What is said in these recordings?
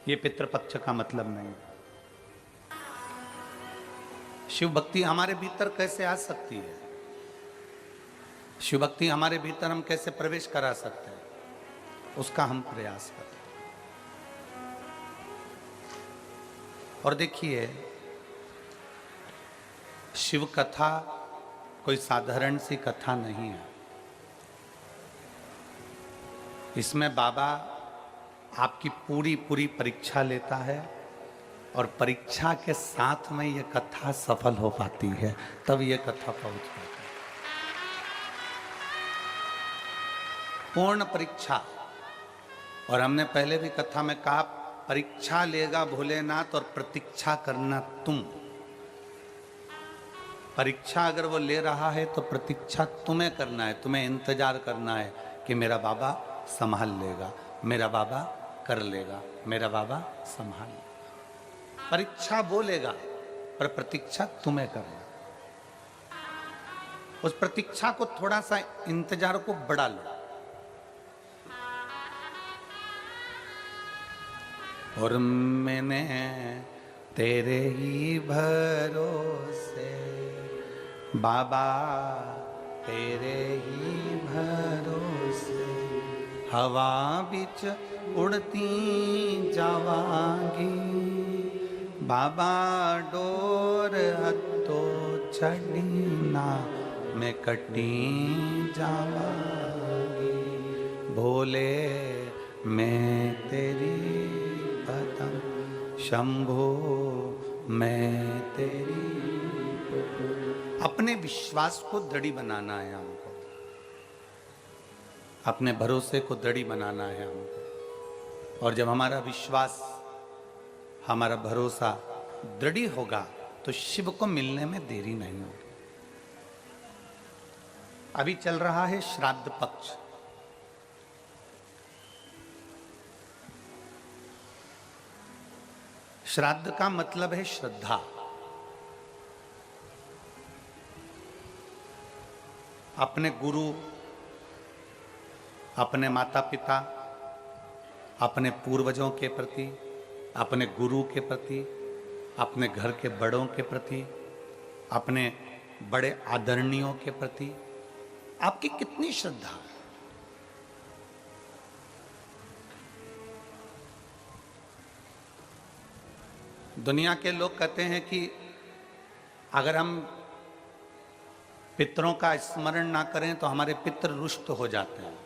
ये पितृपक्ष का मतलब नहीं। शिव भक्ति हमारे भीतर कैसे आ सकती है? शिव भक्ति हमारे भीतर हम कैसे प्रवेश करा सकते हैं, उसका हम प्रयास करते हैं। और देखिए, शिव कथा कोई साधारण सी कथा नहीं है। इसमें बाबा आपकी पूरी पूरी परीक्षा लेता है और परीक्षा के साथ में ये कथा सफल हो पाती है, तब ये कथा पहुंच पाती है। पूर्ण परीक्षा। और हमने पहले भी कथा में कहा, परीक्षा लेगा भोलेनाथ और प्रतीक्षा करना तुम। परीक्षा अगर वो ले रहा है तो प्रतीक्षा तुम्हें करना है, तुम्हें इंतजार करना है कि मेरा बाबा संभाल लेगा, मेरा बाबा कर लेगा, मेरा बाबा संभाल लेगा। परीक्षा बोलेगा पर प्रतीक्षा तुम्हें करना। उस प्रतीक्षा को, थोड़ा सा इंतजार को बढ़ा लो। और मैंने तेरे ही भरोसे बाबा, तेरे ही भरोसे हवा बिच उड़ती जावांगी, बाबा डोर हत्तो छड़ीना मैं कटी जावांगी, भोले मैं तेरी पतंग, शंभो मैं तेरी। अपने विश्वास को दृढ़ बनाना है हमको, अपने भरोसे को दृढ़ बनाना है हमको। और जब हमारा विश्वास, हमारा भरोसा दृढ़ होगा तो शिव को मिलने में देरी नहीं होगी। अभी चल रहा है श्राद्ध पक्ष। श्राद्ध का मतलब है श्रद्धा। अपने गुरु, अपने माता पिता, अपने पूर्वजों के प्रति, अपने गुरु के प्रति, अपने घर के बड़ों के प्रति, अपने बड़े आदरणीयों के प्रति आपकी कितनी श्रद्धा है? दुनिया के लोग कहते हैं कि अगर हम पितरों का स्मरण ना करें तो हमारे पितर रुष्ट हो जाते हैं।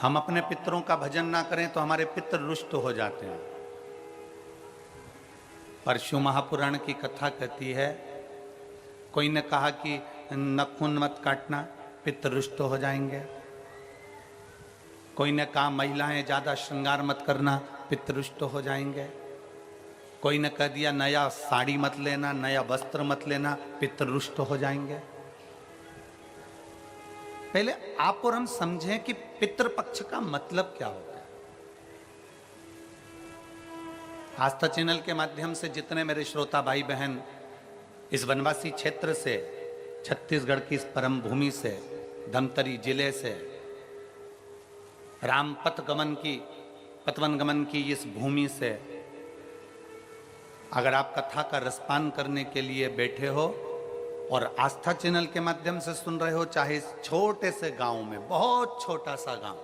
हम अपने पितरों का भजन ना करें तो हमारे पितर रुष्ट हो जाते हैं। परशु महापुराण की कथा कहती है, कोई ने कहा कि नखून मत काटना, पितर रुष्ट हो जाएंगे। कोई ने कहा महिलाएं ज्यादा श्रृंगार मत करना, पितर रुष्ट हो जाएंगे। कोई ने कह दिया नया साड़ी मत लेना, नया वस्त्र मत लेना, पितर रुष्ट हो जाएंगे। पहले आप और हम समझें कि पितृपक्ष का मतलब क्या होता है। आस्था चैनल के माध्यम से जितने मेरे श्रोता भाई बहन इस वनवासी क्षेत्र से, छत्तीसगढ़ की इस परम भूमि से, धमतरी जिले से, राम पतवन गमन की इस भूमि से अगर आप कथा का रसपान करने के लिए बैठे हो और आस्था चैनल के माध्यम से सुन रहे हो, चाहे इस छोटे से गांव में, बहुत छोटा सा गांव,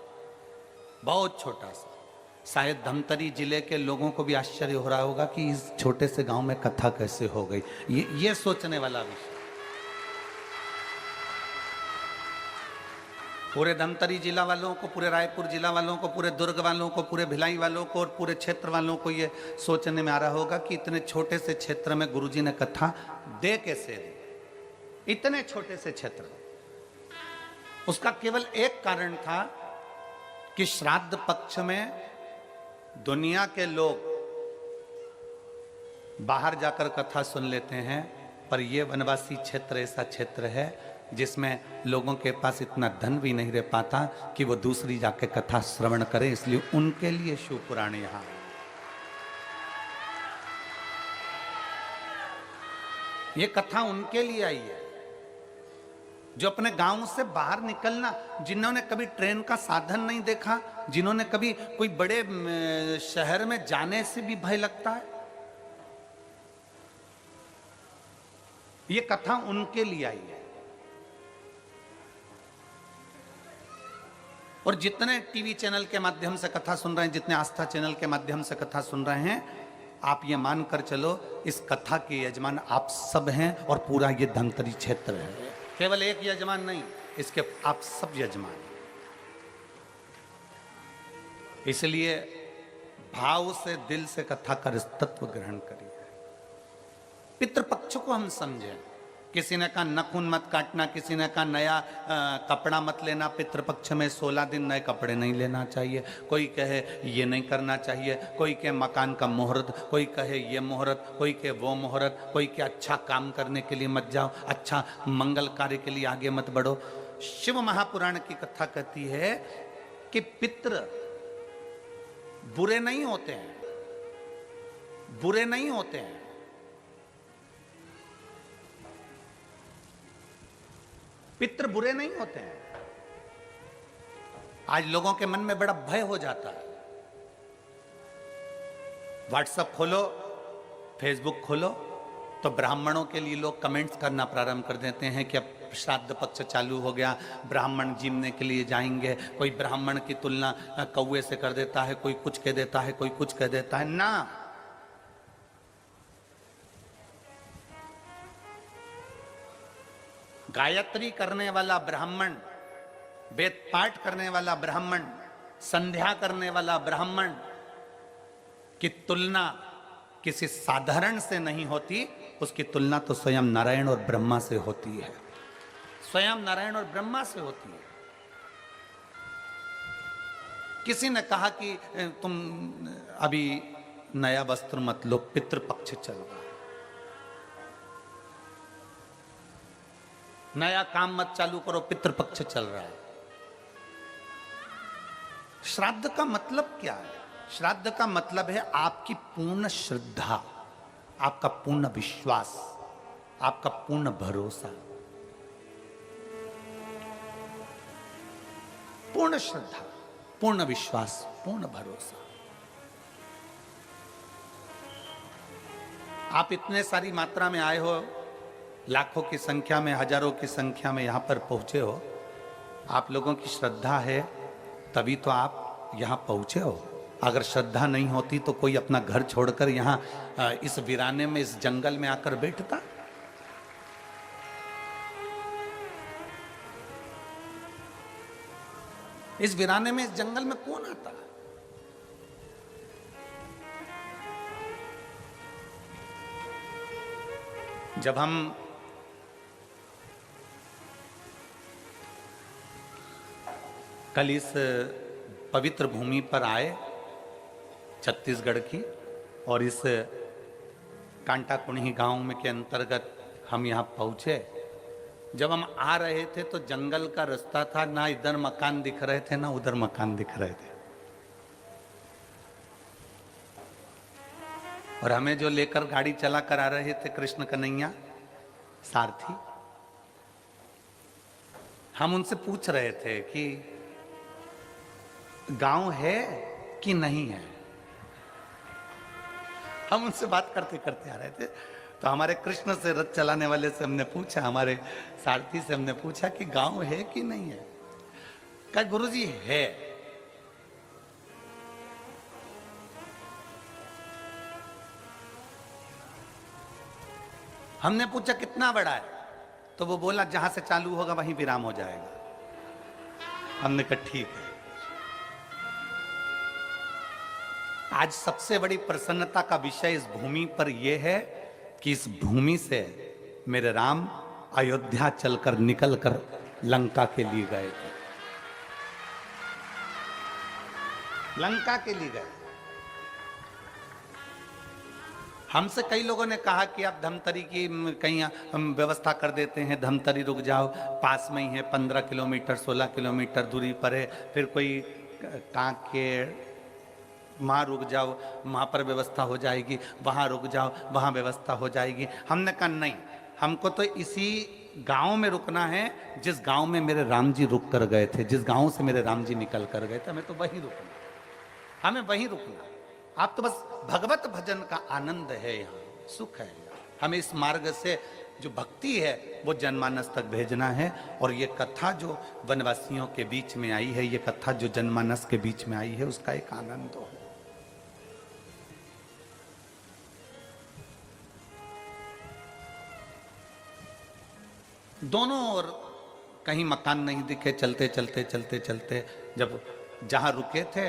बहुत छोटा सा, शायद धमतरी जिले के लोगों को भी आश्चर्य हो रहा होगा कि इस छोटे से गांव में कथा कैसे हो गई। ये सोचने वाला विषय। पूरे धमतरी जिला वालों को, पूरे रायपुर जिला वालों को, पूरे दुर्ग वालों को, पूरे भिलाई वालों को और पूरे क्षेत्र वालों को ये सोचने में आ रहा होगा कि इतने छोटे से क्षेत्र में गुरुजी ने कथा दे कैसे दी। इतने छोटे से क्षेत्र में उसका केवल एक कारण था कि श्राद्ध पक्ष में दुनिया के लोग बाहर जाकर कथा सुन लेते हैं, पर यह वनवासी क्षेत्र ऐसा क्षेत्र है जिसमें लोगों के पास इतना धन भी नहीं रह पाता कि वो दूसरी जाके कथा श्रवण करें, इसलिए उनके लिए शिव पुराण यहां। ये कथा उनके लिए आई है। जो अपने गांव से बाहर निकलना, जिन्होंने कभी ट्रेन का साधन नहीं देखा, जिन्होंने कभी कोई बड़े शहर में जाने से भी भय लगता है, ये कथा उनके लिए आई है। और जितने टीवी चैनल के माध्यम से कथा सुन रहे हैं, जितने आस्था चैनल के माध्यम से कथा सुन रहे हैं, आप ये मानकर चलो इस कथा के यजमान आप सब हैं और पूरा ये धमतरी क्षेत्र है। केवल एक यजमान नहीं, इसके आप सब यजमान हैं। इसलिए भाव से, दिल से कथा का तत्व ग्रहण करिए। पितृपक्ष को हम समझें। किसी ने कहा नखून मत काटना, किसी ने कहा नया कपड़ा मत लेना, पितृपक्ष में 16 दिन नए कपड़े नहीं लेना चाहिए, कोई कहे ये नहीं करना चाहिए, कोई कहे मकान का मुहूर्त, कोई कहे ये मुहूर्त, कोई कहे वो मुहूर्त, कोई कहे अच्छा काम करने के लिए मत जाओ, अच्छा मंगल कार्य के लिए आगे मत बढ़ो। शिव महापुराण की कथा कहती है कि पितृ बुरे नहीं होते हैं, बुरे नहीं होते हैं। पितृ बुरे नहीं होते हैं। आज लोगों के मन में बड़ा भय हो जाता है। व्हाट्सएप खोलो, फेसबुक खोलो, तो ब्राह्मणों के लिए लोग कमेंट्स करना प्रारंभ कर देते हैं कि अब श्राद्ध पक्ष चालू हो गया, ब्राह्मण जीमने के लिए जाएंगे। कोई ब्राह्मण की तुलना कौवे से कर देता है, कोई कुछ कह देता है, कोई कुछ कह देता है। ना, गायत्री करने वाला ब्राह्मण, वेद पाठ करने वाला ब्राह्मण, संध्या करने वाला ब्राह्मण की तुलना किसी साधारण से नहीं होती, उसकी तुलना तो स्वयं नारायण और ब्रह्मा से होती है, स्वयं नारायण और ब्रह्मा से होती है। किसी ने कहा कि तुम अभी नया वस्त्र मत लो, पितृपक्ष चल रहा है, नया काम मत चालू करो, पितृपक्ष चल रहा है। श्राद्ध का मतलब क्या है? श्राद्ध का मतलब है आपकी पूर्ण श्रद्धा, आपका पूर्ण विश्वास, आपका पूर्ण भरोसा। पूर्ण श्रद्धा, पूर्ण विश्वास, पूर्ण भरोसा। आप इतने सारी मात्रा में आए हो, लाखों की संख्या में, हजारों की संख्या में यहां पर पहुंचे हो। आप लोगों की श्रद्धा है तभी तो आप यहां पहुंचे हो। अगर श्रद्धा नहीं होती तो कोई अपना घर छोड़कर यहां इस वीराने में, इस जंगल में आकर बैठता? इस वीराने में, इस जंगल में कौन आता? जब हम कल इस पवित्र भूमि पर आए छत्तीसगढ़ की, और इस कांटा कुन्ही गांव में के अंतर्गत हम यहाँ पहुँचे। जब हम आ रहे थे तो जंगल का रास्ता था, ना इधर मकान दिख रहे थे ना उधर मकान दिख रहे थे, और हमें जो लेकर गाड़ी चला कर आ रहे थे कृष्ण कन्हैया सारथी, हम उनसे पूछ रहे थे कि गांव है कि नहीं है। हम उनसे बात करते करते आ रहे थे, तो हमारे कृष्ण से रथ चलाने वाले से हमने पूछा, हमारे सारथी से हमने पूछा कि गांव है कि नहीं है। कहा गुरुजी है। हमने पूछा कितना बड़ा है, तो वो बोला जहां से चालू होगा वहीं विराम हो जाएगा। हमने कहा ठीक है। आज सबसे बड़ी प्रसन्नता का विषय इस भूमि पर यह है कि इस भूमि से मेरे राम अयोध्या चलकर निकलकर लंका के लिए गए थे, लंका के लिए गए। हमसे कई लोगों ने कहा कि आप धमतरी की कहीं हम व्यवस्था कर देते हैं, धमतरी रुक जाओ, पास में ही है, 15 किलोमीटर 16 किलोमीटर दूरी पर है। फिर कोई कांकेर, वहाँ रुक जाओ, वहाँ पर व्यवस्था हो जाएगी, वहाँ रुक जाओ, वहाँ व्यवस्था हो जाएगी। हमने कहा नहीं, हमको तो इसी गांव में रुकना है जिस गांव में मेरे राम जी रुक कर गए थे, जिस गांव से मेरे राम जी निकल कर गए थे, हमें तो वहीं रुकना, हमें वहीं रुकना। आप तो बस भगवत भजन का आनंद है, यहाँ सुख है। हमें इस मार्ग से जो भक्ति है वो जनमानस तक भेजना है। और ये कथा जो वनवासियों के बीच में आई है, ये कथा जो जनमानस के बीच में आई है, उसका एक आनंद हो। दोनों ओर कहीं मकान नहीं दिखे, चलते चलते चलते चलते जब जहाँ रुके थे,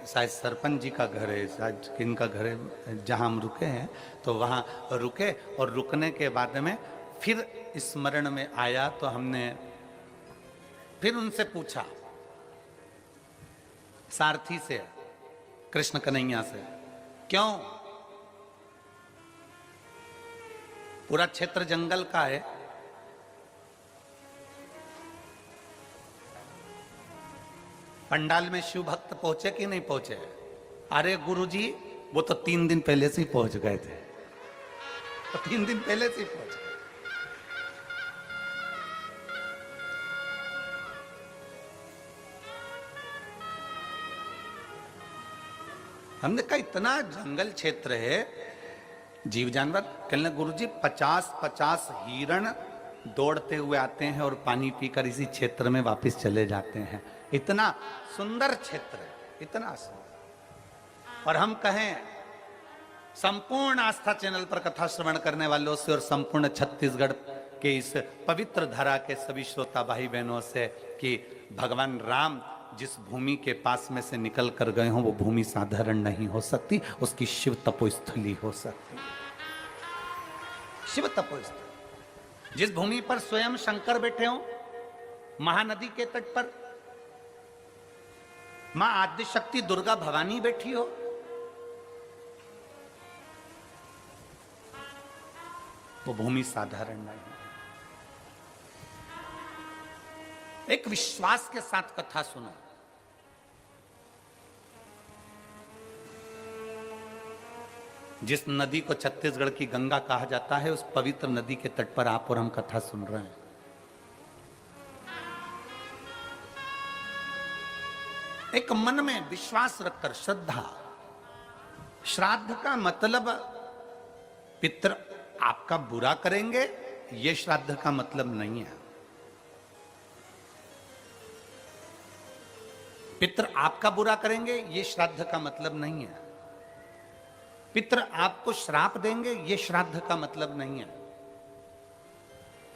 शायद सरपंच जी का घर है, शायद किनका घर है, जहाँ हम रुके हैं, तो वहाँ रुके। और रुकने के बाद में फिर स्मरण में आया तो हमने फिर उनसे पूछा, सारथी से, कृष्ण कन्हैया से, क्यों पूरा क्षेत्र जंगल का है, पंडाल में शिव भक्त पहुंचे कि नहीं पहुंचे? अरे गुरुजी, वो तो 3 दिन पहले से ही पहुंच गए थे, तो 3 दिन पहले से ही पहुंच गए। हमने कहा इतना जंगल क्षेत्र है, जीव जानवर, कहने गुरुजी 50-50 हिरण दौड़ते हुए आते हैं और पानी पीकर इसी क्षेत्र में वापस चले जाते हैं। इतना सुंदर क्षेत्र है, इतना सुंदर। और हम कहें संपूर्ण आस्था चैनल पर कथा श्रवण करने वालों से और संपूर्ण छत्तीसगढ़ के इस पवित्र धरा के सभी श्रोता भाई बहनों से कि भगवान राम जिस भूमि के पास में से निकल कर गए हों, वो भूमि साधारण नहीं हो सकती, उसकी शिव तपोस्थली हो सकती। शिव तपोस्थली, जिस भूमि पर स्वयं शंकर बैठे हों, महानदी के तट पर मां आदिशक्ति दुर्गा भवानी बैठी हो, वो भूमि साधारण नहीं। एक विश्वास के साथ कथा सुनो। जिस नदी को छत्तीसगढ़ की गंगा कहा जाता है, उस पवित्र नदी के तट पर आप और हम कथा सुन रहे हैं। एक मन में विश्वास रखकर, श्रद्धा। श्राद्ध का मतलब पितर आपका बुरा करेंगे, यह श्राद्ध का मतलब नहीं है। पितर आपका बुरा करेंगे, यह श्राद्ध का मतलब नहीं है। पितर आपको श्राप देंगे, यह श्राद्ध का मतलब नहीं है।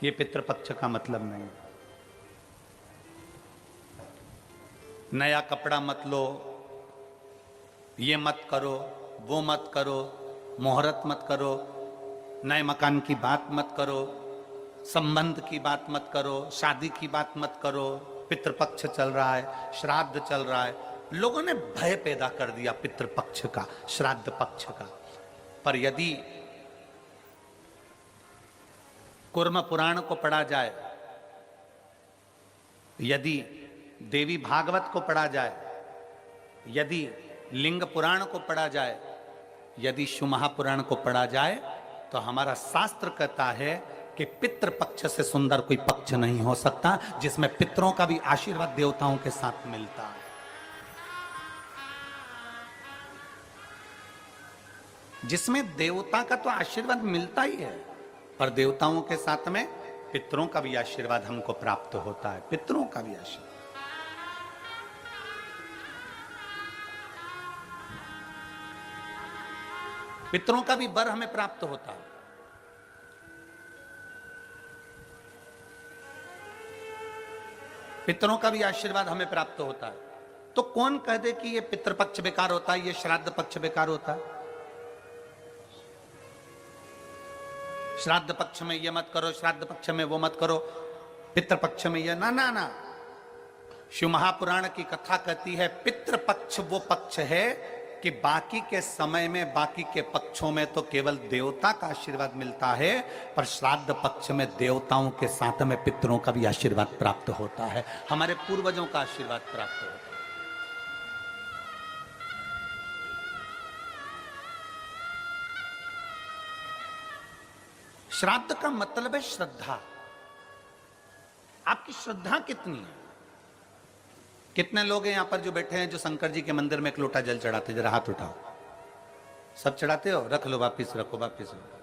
यह पितृपक्ष का मतलब नहीं है। नया कपड़ा मत लो, ये मत करो, वो मत करो, मुहूर्त मत करो, नए मकान की बात मत करो, संबंध की बात मत करो, शादी की बात मत करो, पितृपक्ष चल रहा है, श्राद्ध चल रहा है। लोगों ने भय पैदा कर दिया पितृपक्ष का, श्राद्ध पक्ष का। पर यदि कूर्म पुराण को पढ़ा जाए, यदि देवी भागवत को पढ़ा जाए, यदि लिंग पुराण को पढ़ा जाए, यदि शिव महापुराण को पढ़ा जाए, तो हमारा शास्त्र कहता है कि पितृ पक्ष से सुंदर कोई पक्ष नहीं हो सकता, जिसमें पितरों का भी आशीर्वाद देवताओं के साथ मिलता है। जिसमें देवता का तो आशीर्वाद मिलता ही है, पर देवताओं के साथ में पितरों का भी आशीर्वाद हमको प्राप्त होता है। पितरों का भी आशीर्वाद, पितरों का भी वर हमें प्राप्त होता है। पितरों का भी आशीर्वाद हमें प्राप्त होता है। तो कौन कह दे कि ये पितृपक्ष बेकार होता है, ये श्राद्ध पक्ष बेकार होता है? श्राद्ध पक्ष में ये मत करो, श्राद्ध पक्ष में वो मत करो, पितृपक्ष में ये ना ना ना। शिव महापुराण की कथा कहती है पितृपक्ष वो पक्ष है कि बाकी के समय में, बाकी के पक्षों में तो केवल देवता का आशीर्वाद मिलता है, पर श्राद्ध पक्ष में देवताओं के साथ में पितरों का भी आशीर्वाद प्राप्त होता है, हमारे पूर्वजों का आशीर्वाद प्राप्त होता है। श्राद्ध का मतलब है श्रद्धा। आपकी श्रद्धा कितनी है? कितने लोग हैं यहां पर जो बैठे हैं जो शंकर जी के मंदिर में एक लोटा जल चढ़ाते? जरा हाथ उठाओ। सब चढ़ाते हो? रख लो, वापिस रखो, वापिस रखो।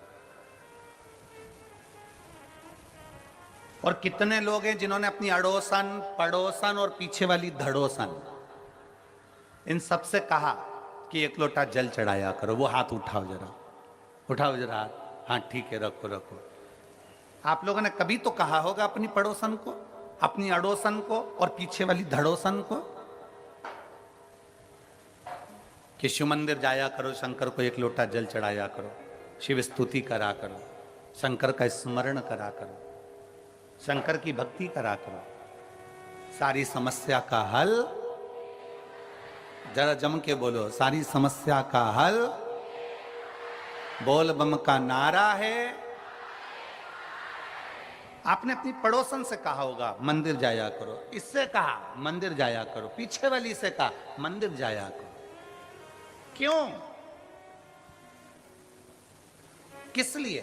और कितने लोग हैं जिन्होंने अपनी अड़ोसन, पड़ोसन और पीछे वाली धड़ोसन, इन सबसे कहा कि एक लोटा जल चढ़ाया करो? वो हाथ उठाओ जरा, उठाओ जरा हाथ। हाँ ठीक है, रखो रखो। आप लोगों ने कभी तो कहा होगा अपनी पड़ोसन को, अपनी अड़ोसन को और पीछे वाली धड़ोसन को कि शिव मंदिर जाया करो, शंकर को एक लोटा जल चढ़ाया करो, शिव स्तुति करा करो, शंकर का स्मरण करा करो, शंकर की भक्ति करा करो, सारी समस्या का हल। जरा जम के बोलो, सारी समस्या का हल बोल बम का नारा है। आपने अपनी पड़ोसन से कहा होगा मंदिर जाया करो, इससे कहा मंदिर जाया करो, पीछे वाली से कहा मंदिर जाया करो। क्यों? किस लिए?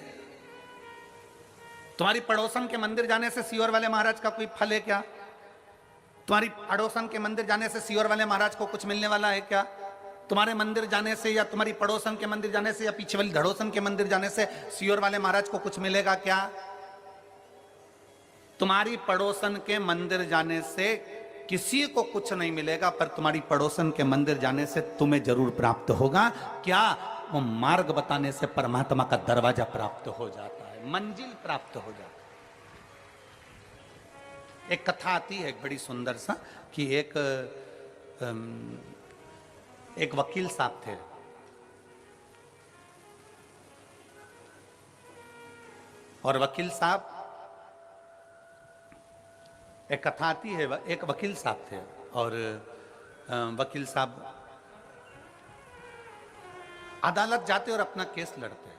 तुम्हारी पड़ोसन के मंदिर जाने से सीहोर वाले महाराज का कोई फल है क्या? तुम्हारी पड़ोसन के मंदिर जाने से सीहोर वाले महाराज को कुछ मिलने वाला है क्या? तुम्हारे मंदिर जाने से या तुम्हारी पड़ोसन के मंदिर जाने से या पीछे वाली धड़ोसन के मंदिर जाने से सीहोर वाले महाराज को कुछ मिलेगा क्या? तुम्हारी पड़ोसन के मंदिर जाने से किसी को कुछ नहीं मिलेगा, पर तुम्हारी पड़ोसन के मंदिर जाने से तुम्हें जरूर प्राप्त होगा। क्या? वो मार्ग बताने से परमात्मा का दरवाजा प्राप्त हो जाता है, मंजिल प्राप्त हो जाता है। एक कथा आती है एक बड़ी सुंदर सा कि एक वकील साहब थे। और वकील साहब, एक कथा आती है, एक वकील साहब थे और वकील साहब अदालत जाते और अपना केस लड़ते।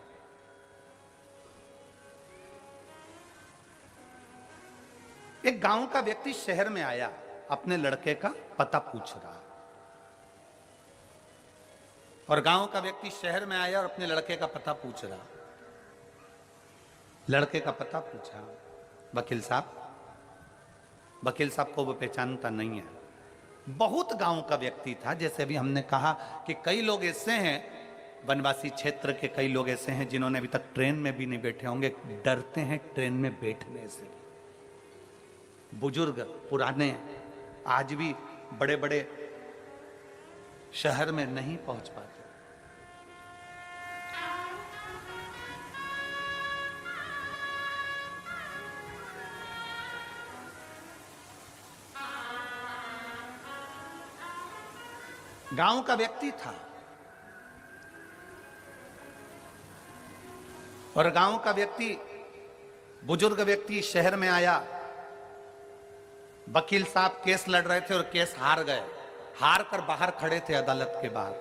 एक गांव का व्यक्ति शहर में आया, अपने लड़के का पता पूछ रहा। और गांव का व्यक्ति शहर में आया और अपने लड़के का पता पूछ रहा। लड़के का पता पूछा वकील साहब। वकील साहब को वो पहचानता नहीं है। बहुत गांव का व्यक्ति था, जैसे अभी हमने कहा कि कई लोग ऐसे हैं, वनवासी क्षेत्र के कई लोग ऐसे हैं जिन्होंने अभी तक ट्रेन में भी नहीं बैठे होंगे, डरते हैं ट्रेन में बैठने से। बुजुर्ग पुराने आज भी बड़े बड़े शहर में नहीं पहुंच पाते। गांव का व्यक्ति था और गांव का व्यक्ति, बुजुर्ग व्यक्ति शहर में आया। वकील साहब केस लड़ रहे थे और केस हार गए। हार कर बाहर खड़े थे अदालत के बाहर।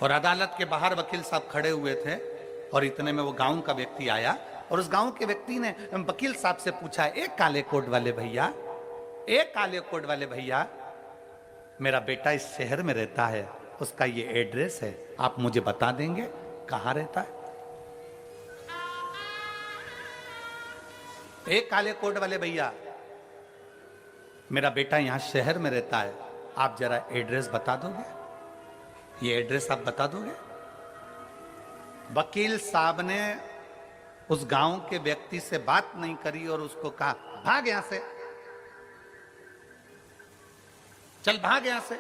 और अदालत के बाहर वकील साहब खड़े हुए थे और इतने में वो गांव का व्यक्ति आया और उस गांव के व्यक्ति ने वकील साहब से पूछा, एक काले कोट वाले भैया, एक काले कोट वाले भैया, मेरा बेटा इस शहर में रहता है, उसका ये एड्रेस है, आप मुझे बता देंगे कहां रहता है? एक काले कोट वाले भैया, मेरा बेटा यहां शहर में रहता है, आप जरा एड्रेस बता दोगे? ये एड्रेस आप बता दोगे? वकील साहब ने उस गांव के व्यक्ति से बात नहीं करी और उसको कहा, भाग यहां से, चल भाग यहां से।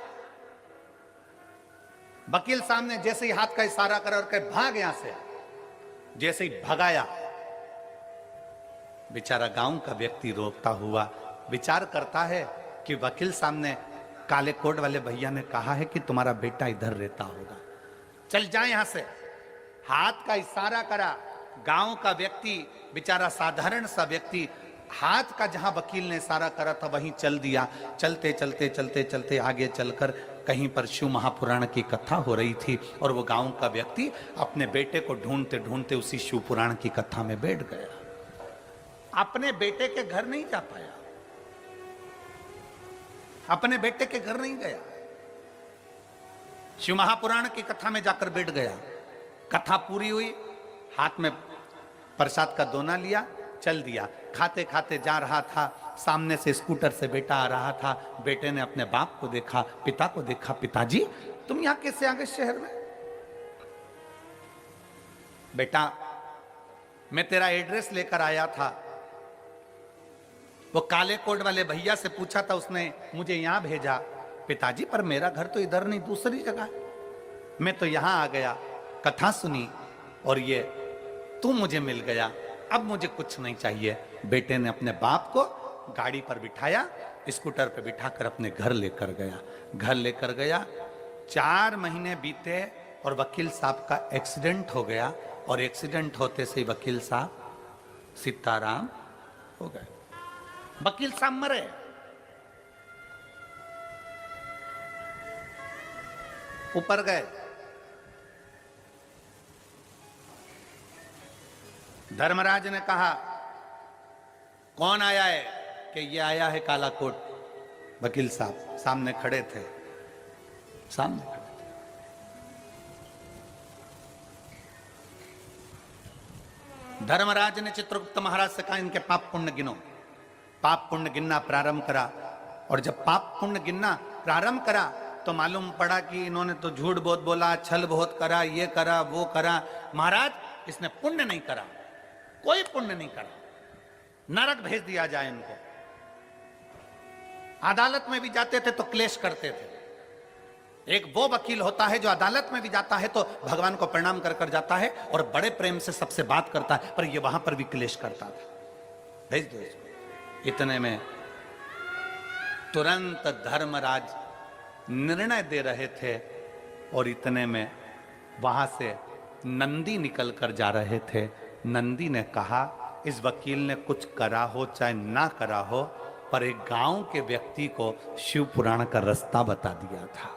वकील साहब ने जैसे ही हाथ का इशारा करा और कहे भाग यहां से, जैसे ही भगाया, बेचारा गांव का व्यक्ति रोकता हुआ विचार करता है कि वकील साहब ने, काले कोट वाले भैया ने कहा है कि तुम्हारा बेटा इधर रहता होगा, चल जाए यहां से। हाथ का इशारा करा। गांव का व्यक्ति, बेचारा साधारण सा व्यक्ति, हाथ का जहां वकील ने इशारा करा था वहीं चल दिया। चलते चलते चलते चलते आगे चलकर कहीं पर शिव महापुराण की कथा हो रही थी और वो गांव का व्यक्ति अपने बेटे को ढूंढते ढूंढते उसी शिव पुराण की कथा में बैठ गया। अपने बेटे के घर नहीं जा पाया, अपने बेटे के घर नहीं गया, शिव महापुराण की कथा में जाकर बैठ गया। कथा पूरी हुई, हाथ में प्रसाद का दोना लिया, चल दिया। खाते खाते जा रहा था, सामने से स्कूटर से बेटा आ रहा था। बेटे ने अपने बाप को देखा, पिता को देखा, पिताजी तुम यहां कैसे आ गए शहर में? बेटा मैं तेरा एड्रेस लेकर आया था, वो काले कोट वाले भैया से पूछा था, उसने मुझे यहां भेजा। पिताजी पर मेरा घर तो इधर नहीं, दूसरी जगह, मैं तो यहां आ गया, कथा सुनी और ये तू मुझे मिल गया, अब मुझे कुछ नहीं चाहिए। बेटे ने अपने बाप को गाड़ी पर बिठाया, स्कूटर पर बिठाकर अपने घर लेकर गया। घर लेकर गया, 4 महीने बीते और वकील साहब का एक्सीडेंट हो गया, और एक्सीडेंट होते से ही वकील साहब सीताराम हो गए। वकील साहब मरे। ऊपर गए, धर्मराज ने कहा कौन आया है? कि ये आया है काला कोट। वकील साहब सामने खड़े थे, सामने खड़े थे। धर्मराज ने चित्रगुप्त महाराज से कहा इनके पाप पुण्य गिनो। पाप पुण्य गिनना प्रारंभ करा, और जब पाप पुण्य गिनना प्रारंभ करा तो मालूम पड़ा कि इन्होंने तो झूठ बहुत बोला, छल बहुत करा, ये करा वो करा। महाराज इसने पुण्य नहीं करा, कोई पुण्य नहीं करा, नरक भेज दिया जाए इनको। अदालत में भी जाते थे तो क्लेश करते थे। एक वो वकील होता है जो अदालत में भी जाता है तो भगवान को प्रणाम कर कर जाता है और बड़े प्रेम से सबसे बात करता है, पर ये वहां पर भी क्लेश करता था। भेज दो इसको। इतने में तुरंत धर्मराज निर्णय दे रहे थे, और इतने में वहां से नंदी निकल कर जा रहे थे। नंदी ने कहा इस वकील ने कुछ करा हो चाहे ना करा हो, पर एक गांव के व्यक्ति को शिव पुराण का रास्ता बता दिया था।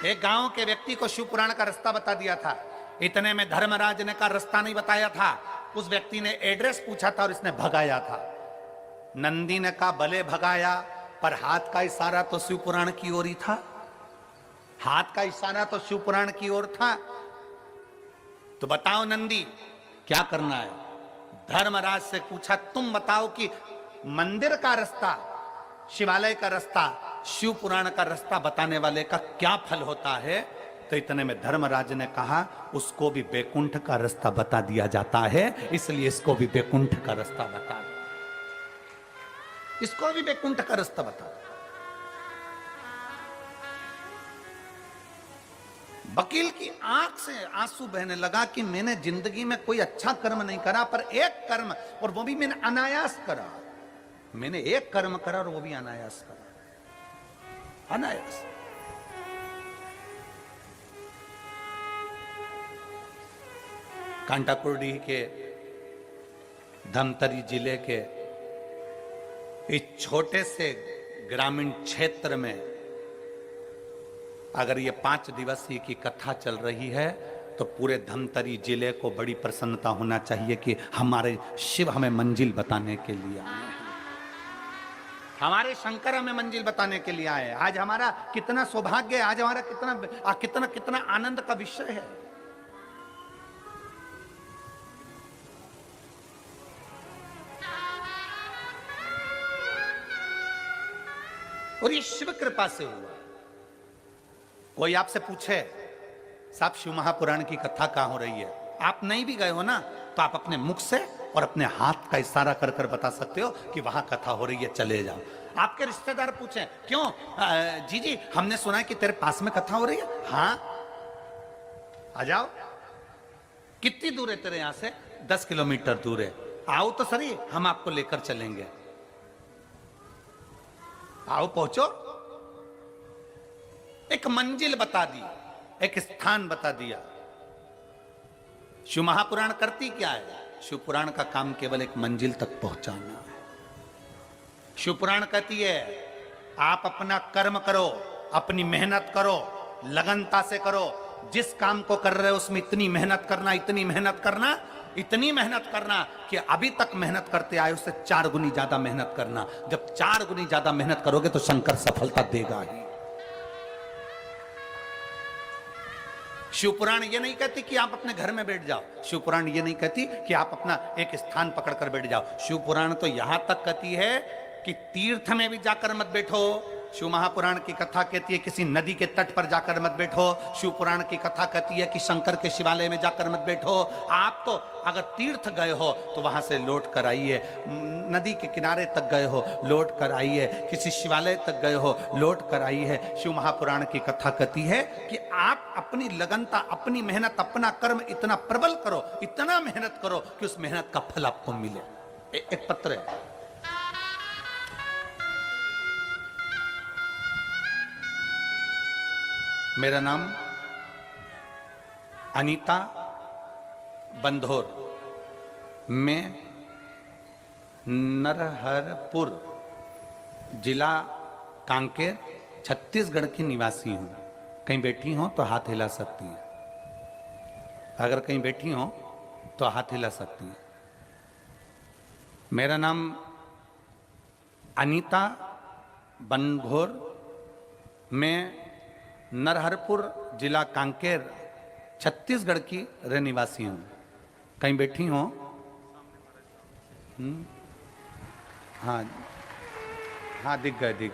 एक गांव के व्यक्ति को शिव पुराण का रास्ता बता दिया था। इतने में धर्मराज ने का रास्ता नहीं बताया था, उस व्यक्ति ने एड्रेस पूछा था और इसने भगाया था। नंदी ने कहा भले भगाया, पर हाथ का इशारा तो शिव पुराण की ओर ही था। हाथ का इशारा तो शिव पुराण की ओर था। तो बताओ नंदी क्या करना है? धर्मराज से पूछा तुम बताओ कि मंदिर का रास्ता, शिवालय का रास्ता, शिव पुराण का रास्ता बताने वाले का क्या फल होता है? तो इतने में धर्मराज ने कहा उसको भी बैकुंठ का रास्ता बता दिया जाता है, इसलिए इसको भी बैकुंठ का रास्ता बता, इसको भी बैकुंठ का रास्ता बता। वकील की आंख से आंसू बहने लगा कि मैंने जिंदगी में कोई अच्छा कर्म नहीं करा, पर एक कर्म, और वो भी मैंने अनायास करा। मैंने एक कर्म करा और वो भी अनायास करा, अनायास। कांटाकुर्डी के धमतरी जिले के इस छोटे से ग्रामीण क्षेत्र में अगर ये 5 दिवसीय की कथा चल रही है तो पूरे धमतरी जिले को बड़ी प्रसन्नता होना चाहिए कि हमारे शिव हमें मंजिल बताने के लिए आए हैं, हमारे शंकर हमें मंजिल बताने के लिए आए। आज हमारा कितना सौभाग्य है, आज हमारा कितना कितना कितना आनंद का विषय है। और ये शिव कृपा से हुआ। कोई आपसे पूछे साहब शिव महापुराण की कथा कहां हो रही है, आप नहीं भी गए हो ना, तो आप अपने मुख से और अपने हाथ का इशारा कर कर बता सकते हो कि वहां कथा हो रही है, चले जाओ। आपके रिश्तेदार पूछे क्यों जी हमने सुना है कि तेरे पास में कथा हो रही है, हाँ आ जाओ। कितनी दूर है तेरे यहां से? 10 किलोमीटर दूर है, आओ तो सही, हम आपको लेकर चलेंगे, आओ पहुंचो। एक मंजिल बता दी, एक स्थान बता दिया। शिव महापुराण करती क्या है? शिव पुराण का काम केवल एक मंजिल तक पहुंचाना है। शिव पुराण कहती है आप अपना कर्म करो, अपनी मेहनत करो, लगनता से करो। जिस काम को कर रहे हो उसमें इतनी मेहनत करना, इतनी मेहनत करना, इतनी मेहनत करना कि अभी तक मेहनत करते आए उससे 4 गुनी ज्यादा मेहनत करना। जब 4 गुनी ज्यादा मेहनत करोगे तो शंकर सफलता देगा ही। शिवपुराण ये नहीं कहती कि आप अपने घर में बैठ जाओ, शिवपुराण ये नहीं कहती कि आप अपना एक स्थान पकड़कर बैठ जाओ। शिवपुराण तो यहां तक कहती है कि तीर्थ में भी जाकर मत बैठो। शिव महापुराण की कथा कहती है किसी नदी के तट पर जाकर मत बैठो। शिव पुराण की कथा कहती है कि शंकर के शिवालय में जाकर मत बैठो। आप तो अगर तीर्थ गए हो तो वहां से लौट कर आइए, नदी के किनारे तक गए हो लौट कर आइए, किसी शिवालय तक गए हो लौट कर आइए। शिव महापुराण की कथा कहती है कि आप अपनी लगनता, अपनी मेहनत, अपना कर्म इतना प्रबल करो, इतना मेहनत करो कि उस मेहनत का फल आपको मिले। एक पत्र है, मेरा नाम अनीता बंधोर, मैं नरहरपुर जिला कांकेर छत्तीसगढ़ की निवासी हूं। कहीं बैठी हो तो हाथ हिला सकती हैं, अगर कहीं बैठी हो तो हाथ हिला सकती हैं। मेरा नाम अनीता बंधोर, मैं नरहरपुर जिला कांकेर छत्तीसगढ़ की रहनिवासी हूं। कहीं बैठी हो? हाँ हाँ, दिख गए।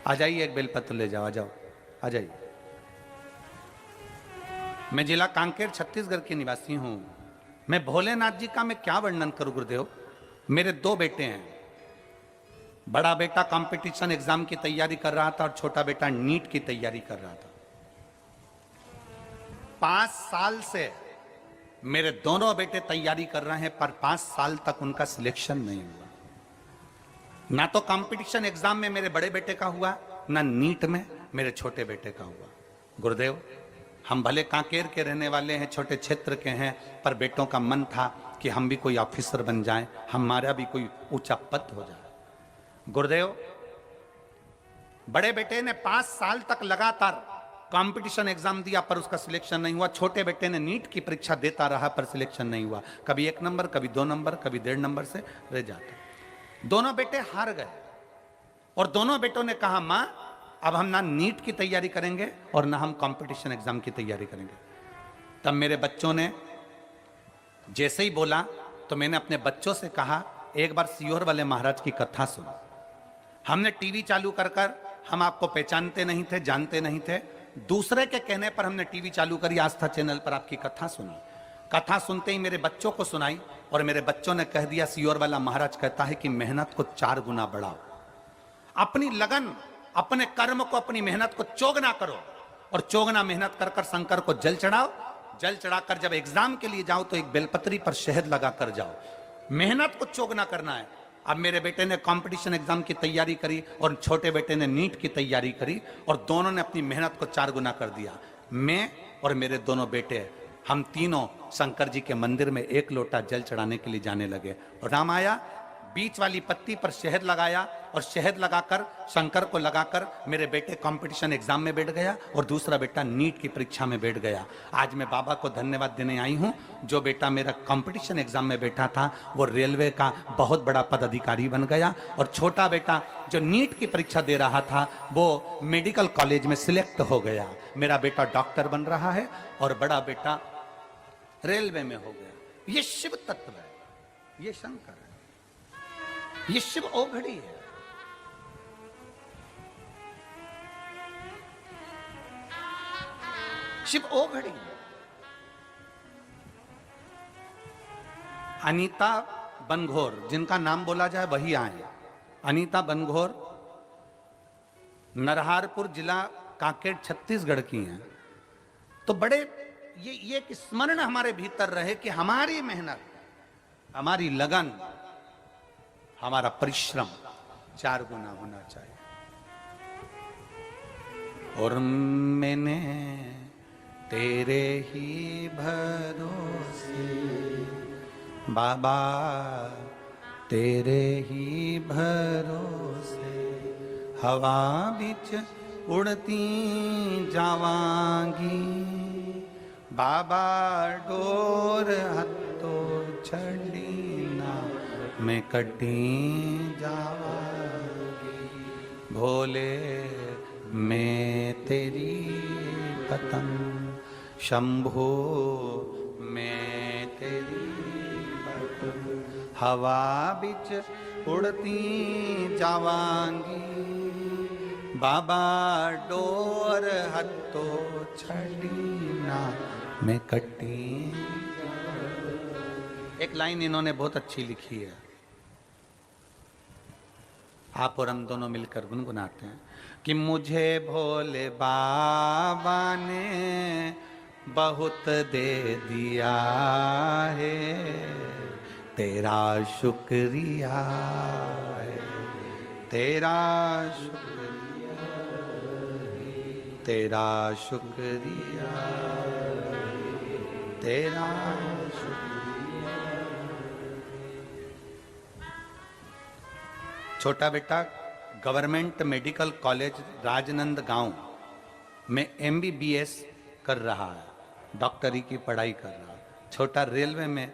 आ जाइए, एक बेलपत्र ले जाओ, आ जाओ, आ जाइए। मैं जिला कांकेर छत्तीसगढ़ की निवासी हूं। मैं भोलेनाथ जी का मैं क्या वर्णन करूं गुरुदेव। मेरे 2 बेटे हैं। बड़ा बेटा कंपटीशन एग्जाम की तैयारी कर रहा था और छोटा बेटा नीट की तैयारी कर रहा था। 5 साल से मेरे दोनों बेटे तैयारी कर रहे हैं, पर 5 साल तक उनका सिलेक्शन नहीं हुआ। ना तो कंपटीशन एग्जाम में मेरे बड़े बेटे का हुआ, ना नीट में मेरे छोटे बेटे का हुआ। गुरुदेव, हम भले कांकेर के रहने वाले हैं, छोटे क्षेत्र के हैं, पर बेटों का मन था कि हम भी कोई ऑफिसर बन जाएं, हमारा भी कोई ऊंचा पद हो जाए। गुरुदेव, बड़े बेटे ने 5 साल तक लगातार कंपटीशन एग्जाम दिया पर उसका सिलेक्शन नहीं हुआ। छोटे बेटे ने नीट की परीक्षा देता रहा पर सिलेक्शन नहीं हुआ। कभी 1 नंबर, कभी 2 नंबर, कभी 1.5 नंबर से रह जाता। दोनों बेटे हार गए और दोनों बेटों ने कहा, मां अब हम ना नीट की तैयारी करेंगे और ना हम कंपटीशन एग्जाम की तैयारी करेंगे। तब मेरे बच्चों ने जैसे ही बोला तो मैंने अपने बच्चों से कहा, एक बार सियोर वाले महाराज की कथा सुनो। हमने टीवी चालू कर हम आपको पहचानते नहीं थे, जानते नहीं थे, दूसरे के कहने पर हमने टीवी चालू करी, आस्था चैनल पर आपकी कथा सुनी। कथा सुनते ही मेरे बच्चों को सुनाई और मेरे बच्चों ने कह दिया, सियोर वाला महाराज कहता है कि मेहनत को 4 गुना बढ़ाओ, अपनी लगन, अपने कर्म को, अपनी मेहनत को चौगुना करो और चौगुना मेहनत कर कर शंकर को जल चढ़ाओ। जल चढ़ाकर जब एग्जाम के लिए जाओ तो एक बेलपत्री पर शहद लगा कर जाओ। मेहनत को चौगुना करना है। अब मेरे बेटे ने कंपटीशन एग्जाम की तैयारी करी और छोटे बेटे ने नीट की तैयारी करी और दोनों ने अपनी मेहनत को 4 गुना कर दिया। मैं और मेरे दोनों बेटे, हम तीनों शंकर जी के मंदिर में 1 लोटा जल चढ़ाने के लिए जाने लगे। और राम आया, बीच वाली पत्ती पर शहद लगाया और शहद लगाकर शंकर को लगाकर मेरे बेटे कंपटीशन एग्जाम में बैठ गया और दूसरा बेटा नीट की परीक्षा में बैठ गया। आज मैं बाबा को धन्यवाद देने आई हूं। जो बेटा मेरा कंपटीशन एग्जाम में बैठा था वो रेलवे का बहुत बड़ा पदाधिकारी बन गया और छोटा बेटा जो नीट की परीक्षा दे रहा था वो मेडिकल कॉलेज में सिलेक्ट हो गया। मेरा बेटा डॉक्टर बन रहा है और बड़ा बेटा रेलवे में हो गया। ये शिव तत्व है, ये शंकर है, ये शिव ओघड़ी है। शिव ओघड़ी है। अनीता बनघोर, जिनका नाम बोला जाए वही आए। अनीता बनघोर नरहारपुर जिला कांकेर छत्तीसगढ़ की हैं। तो बड़े ये एक स्मरण हमारे भीतर रहे कि हमारी मेहनत, हमारी लगन, हमारा परिश्रम 4 गुना होना चाहिए। और मैंने तेरे ही भरोसे बाबा, तेरे ही भरोसे हवा बिच उड़ती जावांगी बाबा, डोर हत्तो छड़ी ना मैं कटी जावांगी। भोले मैं तेरी पतंग शंभो मैं तेरी हवा बिच उड़ती जावांगी, बाबा डोर हत्तो छड़ी ना मैं कटी। एक लाइन इन्होंने बहुत अच्छी लिखी है, आप और हम दोनों मिलकर गुनगुनाते हैं कि मुझे भोले बाबा ने बहुत दे दिया है, तेरा शुक्रिया है, तेरा शुक्रिया, तेरा शुक्रिया, तेरा शुक्रिया। छोटा बेटा गवर्नमेंट मेडिकल कॉलेज राजनंद गांव में MBBS कर रहा है, डॉक्टरी की पढ़ाई कर रहा है। छोटा रेलवे में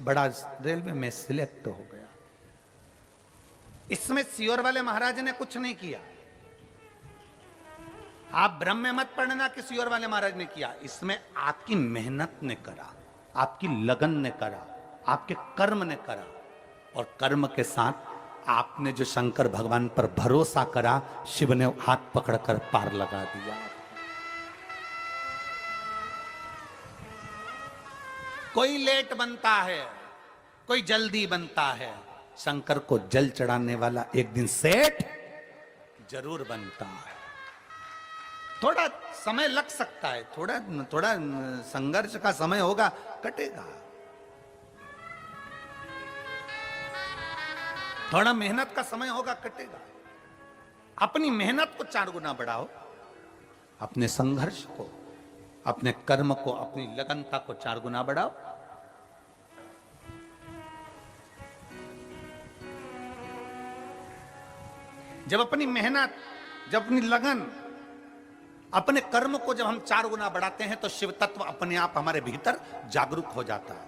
बड़ा रेलवे में सिलेक्ट हो गया। इसमें सियोर वाले महाराज ने कुछ नहीं किया। आप भ्रम में मत पड़ना कि सियोर वाले महाराज ने किया। इसमें आपकी मेहनत ने करा, आपकी लगन ने करा, आपके कर्म ने करा, और कर्म के साथ आपने जो शंकर भगवान पर भरोसा करा, शिव ने हाथ पकड़कर पार लगा दिया। कोई लेट बनता है, कोई जल्दी बनता है, शंकर को जल चढ़ाने वाला एक दिन सेठ जरूर बनता है। थोड़ा समय लग सकता है, थोड़ा संघर्ष का समय होगा, कटेगा। थोड़ा मेहनत का समय होगा, कटेगा। अपनी मेहनत को 4 गुना बढ़ाओ, अपने संघर्ष को, अपने कर्म को, अपनी लगनता को 4 गुना बढ़ाओ। जब अपनी मेहनत, जब अपनी लगन, अपने कर्म को जब हम 4 गुना बढ़ाते हैं तो शिव तत्व अपने आप हमारे भीतर जागरूक हो जाता है।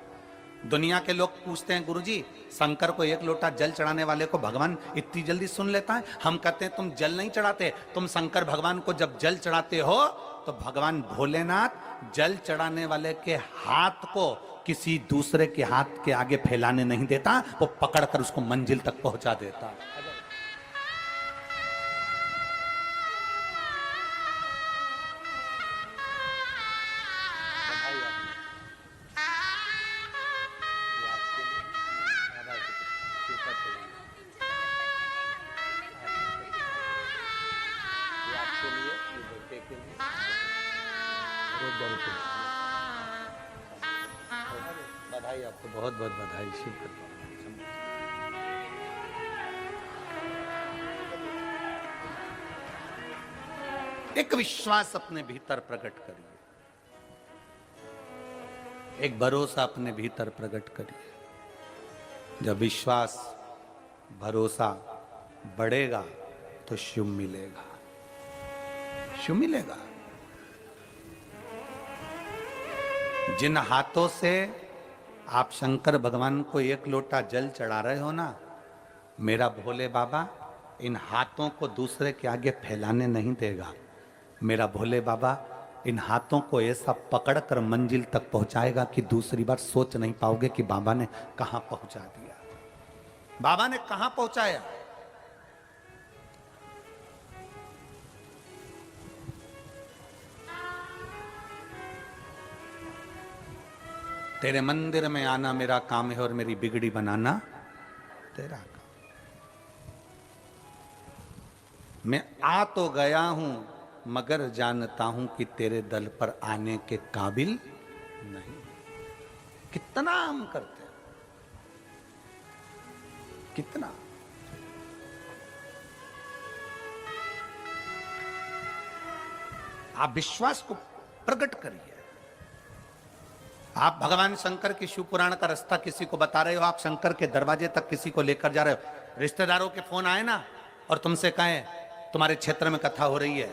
दुनिया के लोग पूछते हैं, गुरुजी शंकर को 1 लोटा जल चढ़ाने वाले को भगवान इतनी जल्दी सुन लेता है? हम कहते हैं तुम जल नहीं चढ़ाते, तुम शंकर भगवान को जब जल चढ़ाते हो तो भगवान भोलेनाथ जल चढ़ाने वाले के हाथ को किसी दूसरे के हाथ के आगे फैलाने नहीं देता, वो पकड़कर उसको मंजिल तक पहुंचा देता। बधाई, आपको बहुत बहुत बधाई। शिव एक विश्वास अपने भीतर प्रकट करिए, एक भरोसा अपने भीतर प्रकट करिए। जब विश्वास भरोसा बढ़ेगा तो शिव मिलेगा, शिव मिलेगा। जिन हाथों से आप शंकर भगवान को 1 लोटा जल चढ़ा रहे हो ना, मेरा भोले बाबा इन हाथों को दूसरे के आगे फैलाने नहीं देगा। मेरा भोले बाबा इन हाथों को ऐसा पकड़कर मंजिल तक पहुंचाएगा कि दूसरी बार सोच नहीं पाओगे कि बाबा ने कहां पहुंचा दिया, बाबा ने कहां पहुंचाया। तेरे मंदिर में आना मेरा काम है और मेरी बिगड़ी बनाना तेरा काम। मैं आ तो गया हूं मगर जानता हूं कि तेरे दल पर आने के काबिल नहीं। कितना हम करते हैं, कितना। आप विश्वास को प्रकट करिए। आप भगवान शंकर की शिव पुराण का रास्ता किसी को बता रहे हो, आप शंकर के दरवाजे तक किसी को लेकर जा रहे हो। रिश्तेदारों के फोन आए ना और तुमसे कहें तुम्हारे क्षेत्र में कथा हो रही है,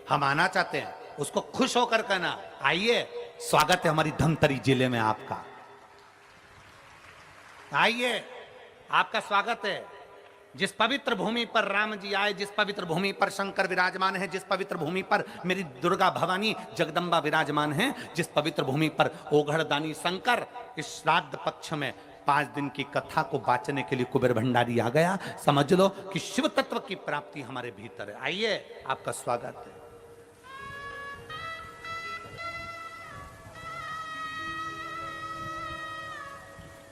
हम आना चाहते हैं, उसको खुश होकर कहना आइए, स्वागत है हमारी धमतरी जिले में आपका, आइए आपका स्वागत है। जिस पवित्र भूमि पर राम जी आए, जिस पवित्र भूमि पर शंकर विराजमान है, जिस पवित्र भूमि पर मेरी दुर्गा भवानी जगदम्बा विराजमान है, जिस पवित्र भूमि पर ओघड़दानी शंकर, इस श्राद्ध पक्ष में 5 दिन की कथा को बांचने के लिए कुबेर भंडारी आ गया। समझ लो कि शिव तत्व की प्राप्ति हमारे भीतर है। आइए, आपका स्वागत है।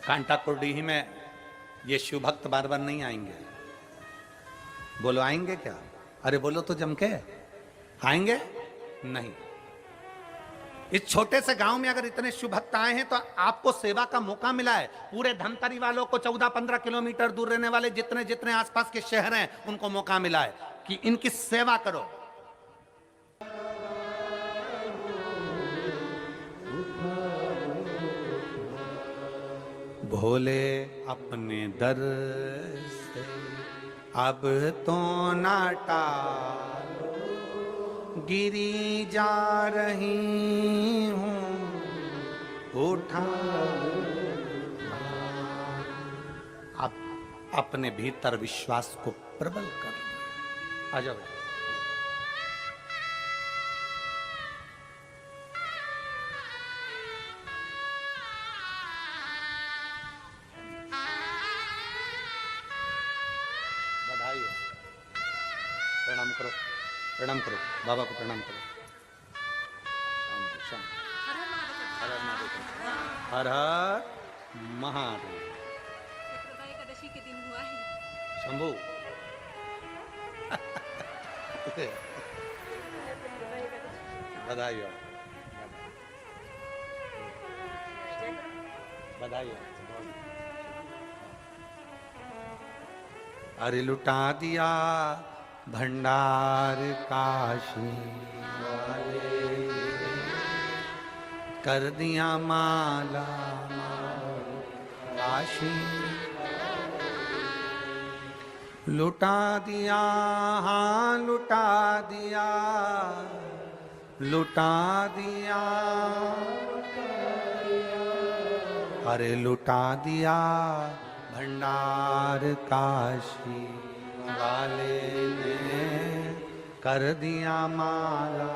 कांटा कुर्डीही में ये शिव भक्त बार बार नहीं आएंगे। बोलो आएंगे क्या? अरे बोलो तो जम के, आएंगे नहीं। इस छोटे से गांव में अगर इतने शिव भक्त आए हैं तो आपको सेवा का मौका मिला है। पूरे धमतरी वालों को 14-15 किलोमीटर दूर रहने वाले जितने जितने आसपास के शहर हैं उनको मौका मिला है कि इनकी सेवा करो। भोले अपने दर से अब तो ना टालो, गिरी जा रही हूँ उठा। आप अपने भीतर विश्वास को प्रबल कर। आ जाओ। प्रणाम करो, प्रणाम करो, बाबा को प्रणाम करो। शाम हर हर महादेव, हर हर महादेव। एकादशी के दिन हुआ है शंभू। बधाई हो, बधाई हो। अरे लुटा दिया भंडार काशी वाले, कर दिया माला काशी, लुटा दिया, हाँ लुटा दिया, लुटा दिया, अरे लुटा दिया भंडार काशी वाले ने, कर दिया माला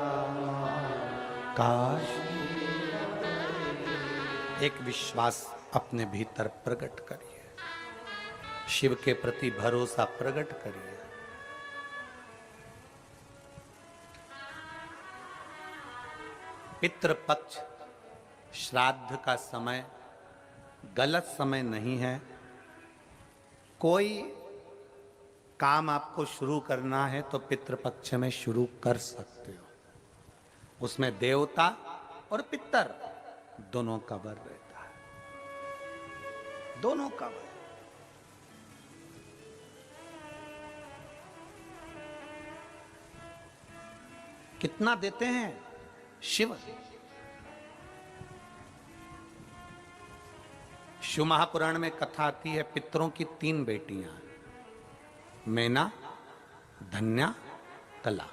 काशी। एक विश्वास अपने भीतर प्रकट करिए, शिव के प्रति भरोसा प्रकट करिए। पितृपक्ष श्राद्ध का समय गलत समय नहीं है। कोई काम आपको शुरू करना है तो पितृपक्ष में शुरू कर सकते हो। उसमें देवता और पितर दोनों का वर रहता है, दोनों का वर। कितना देते हैं शिव? शिव महापुराण में कथा आती है, पितरों की 3 बेटियां, मैना, धन्या, कला।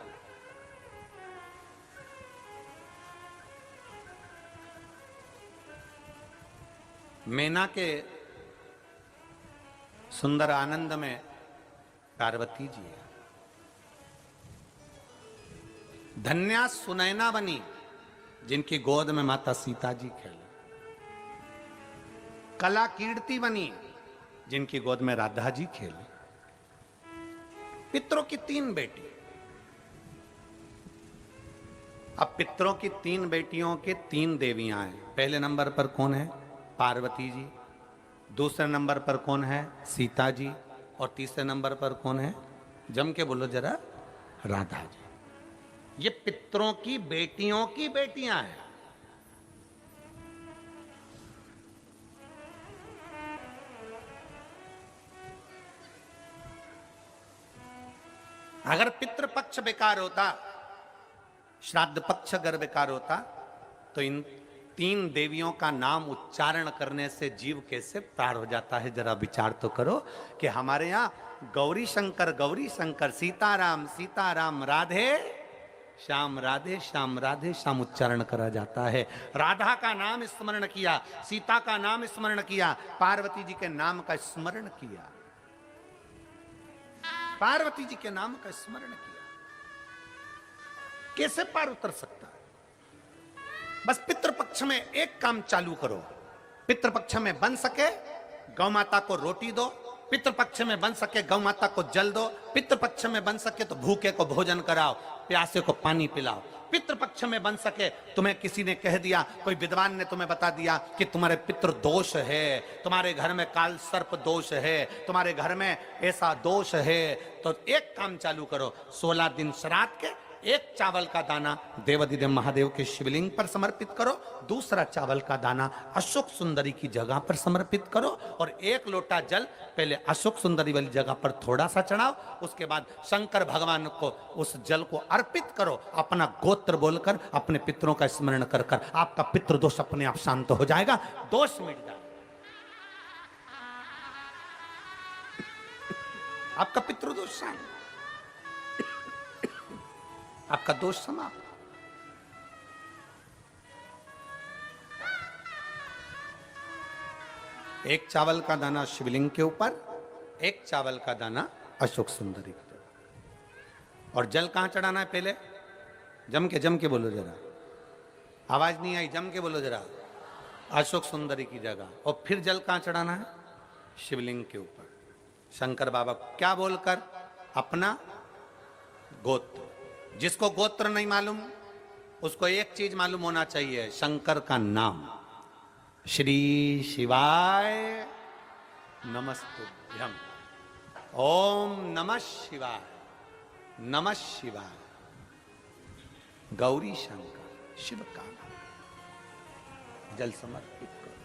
मैना के सुंदर आनंद में पार्वती जी है। धन्या सुनैना बनी, जिनकी गोद में माता सीता जी खेले। कला कीर्ति बनी, जिनकी गोद में राधा जी खेले। पितरों की 3 बेटी। अब पितरों की 3 बेटियों के 3 देवियां हैं। पहले नंबर पर कौन है? पार्वती जी। दूसरे नंबर पर कौन है? सीता जी। और तीसरे नंबर पर कौन है? जम के बोलो जरा, राधा जी। ये पितरों की बेटियां हैं। अगर पितृपक्ष बेकार होता, श्राद्ध पक्ष अगर बेकार होता, तो इन 3 देवियों का नाम उच्चारण करने से जीव कैसे पार हो जाता है। जरा विचार तो करो कि हमारे यहाँ गौरी शंकर, सीताराम सीताराम, राधे श्याम, राधे श्याम, राधे श्याम उच्चारण करा जाता है। राधा का नाम स्मरण किया, सीता का नाम स्मरण किया, पार्वती जी के नाम का स्मरण किया। पार्वती जी के नाम का स्मरण किया। कैसे पार उतर सकता है? बस पितृपक्ष में एक काम चालू करो। पितृपक्ष में बन सके गौ माता को रोटी दो, पितृपक्ष में बन सके गौ माता को जल दो, पितृपक्ष में बन सके तो भूखे को भोजन कराओ, प्यासे को पानी पिलाओ। पितृपक्ष में बन सके, तुम्हें किसी ने कह दिया, कोई विद्वान ने तुम्हें बता दिया कि तुम्हारे पितृ दोष है, तुम्हारे घर में काल सर्प दोष है, तुम्हारे घर में ऐसा दोष है, तो एक काम चालू करो, 16 दिन श्राद्ध के एक चावल का दाना देवाधिदेव महादेव के शिवलिंग पर समर्पित करो, दूसरा चावल का दाना अशोक सुंदरी की जगह पर समर्पित करो, और एक लोटा जल पहले अशोक सुंदरी वाली जगह पर थोड़ा सा चढ़ाओ, उसके बाद शंकर भगवान को उस जल को अर्पित करो, अपना गोत्र बोलकर अपने पितरों का स्मरण कर कर आपका पितृदोष अपने आप शांत हो जाएगा, दोष मिट जाएगा, आपका पितृदोष शांत, आपका दोष समाप्त। एक चावल का दाना शिवलिंग के ऊपर, एक चावल का दाना अशोक सुंदरी के ऊपर। और जल कहां चढ़ाना है? पहले जम के बोलो जरा, आवाज नहीं आई, जम के बोलो जरा, अशोक सुंदरी की जगह। और फिर जल कहां चढ़ाना है? शिवलिंग के ऊपर। शंकर बाबा क्या बोलकर? अपना गोत्र। जिसको गोत्र नहीं मालूम उसको एक चीज मालूम होना चाहिए, शंकर का नाम। श्री शिवाय नमस्तुभ्यम, ओम नमः शिवाय, नमः शिवाय, गौरी शंकर शिव का नाम। जल समर्पित करो।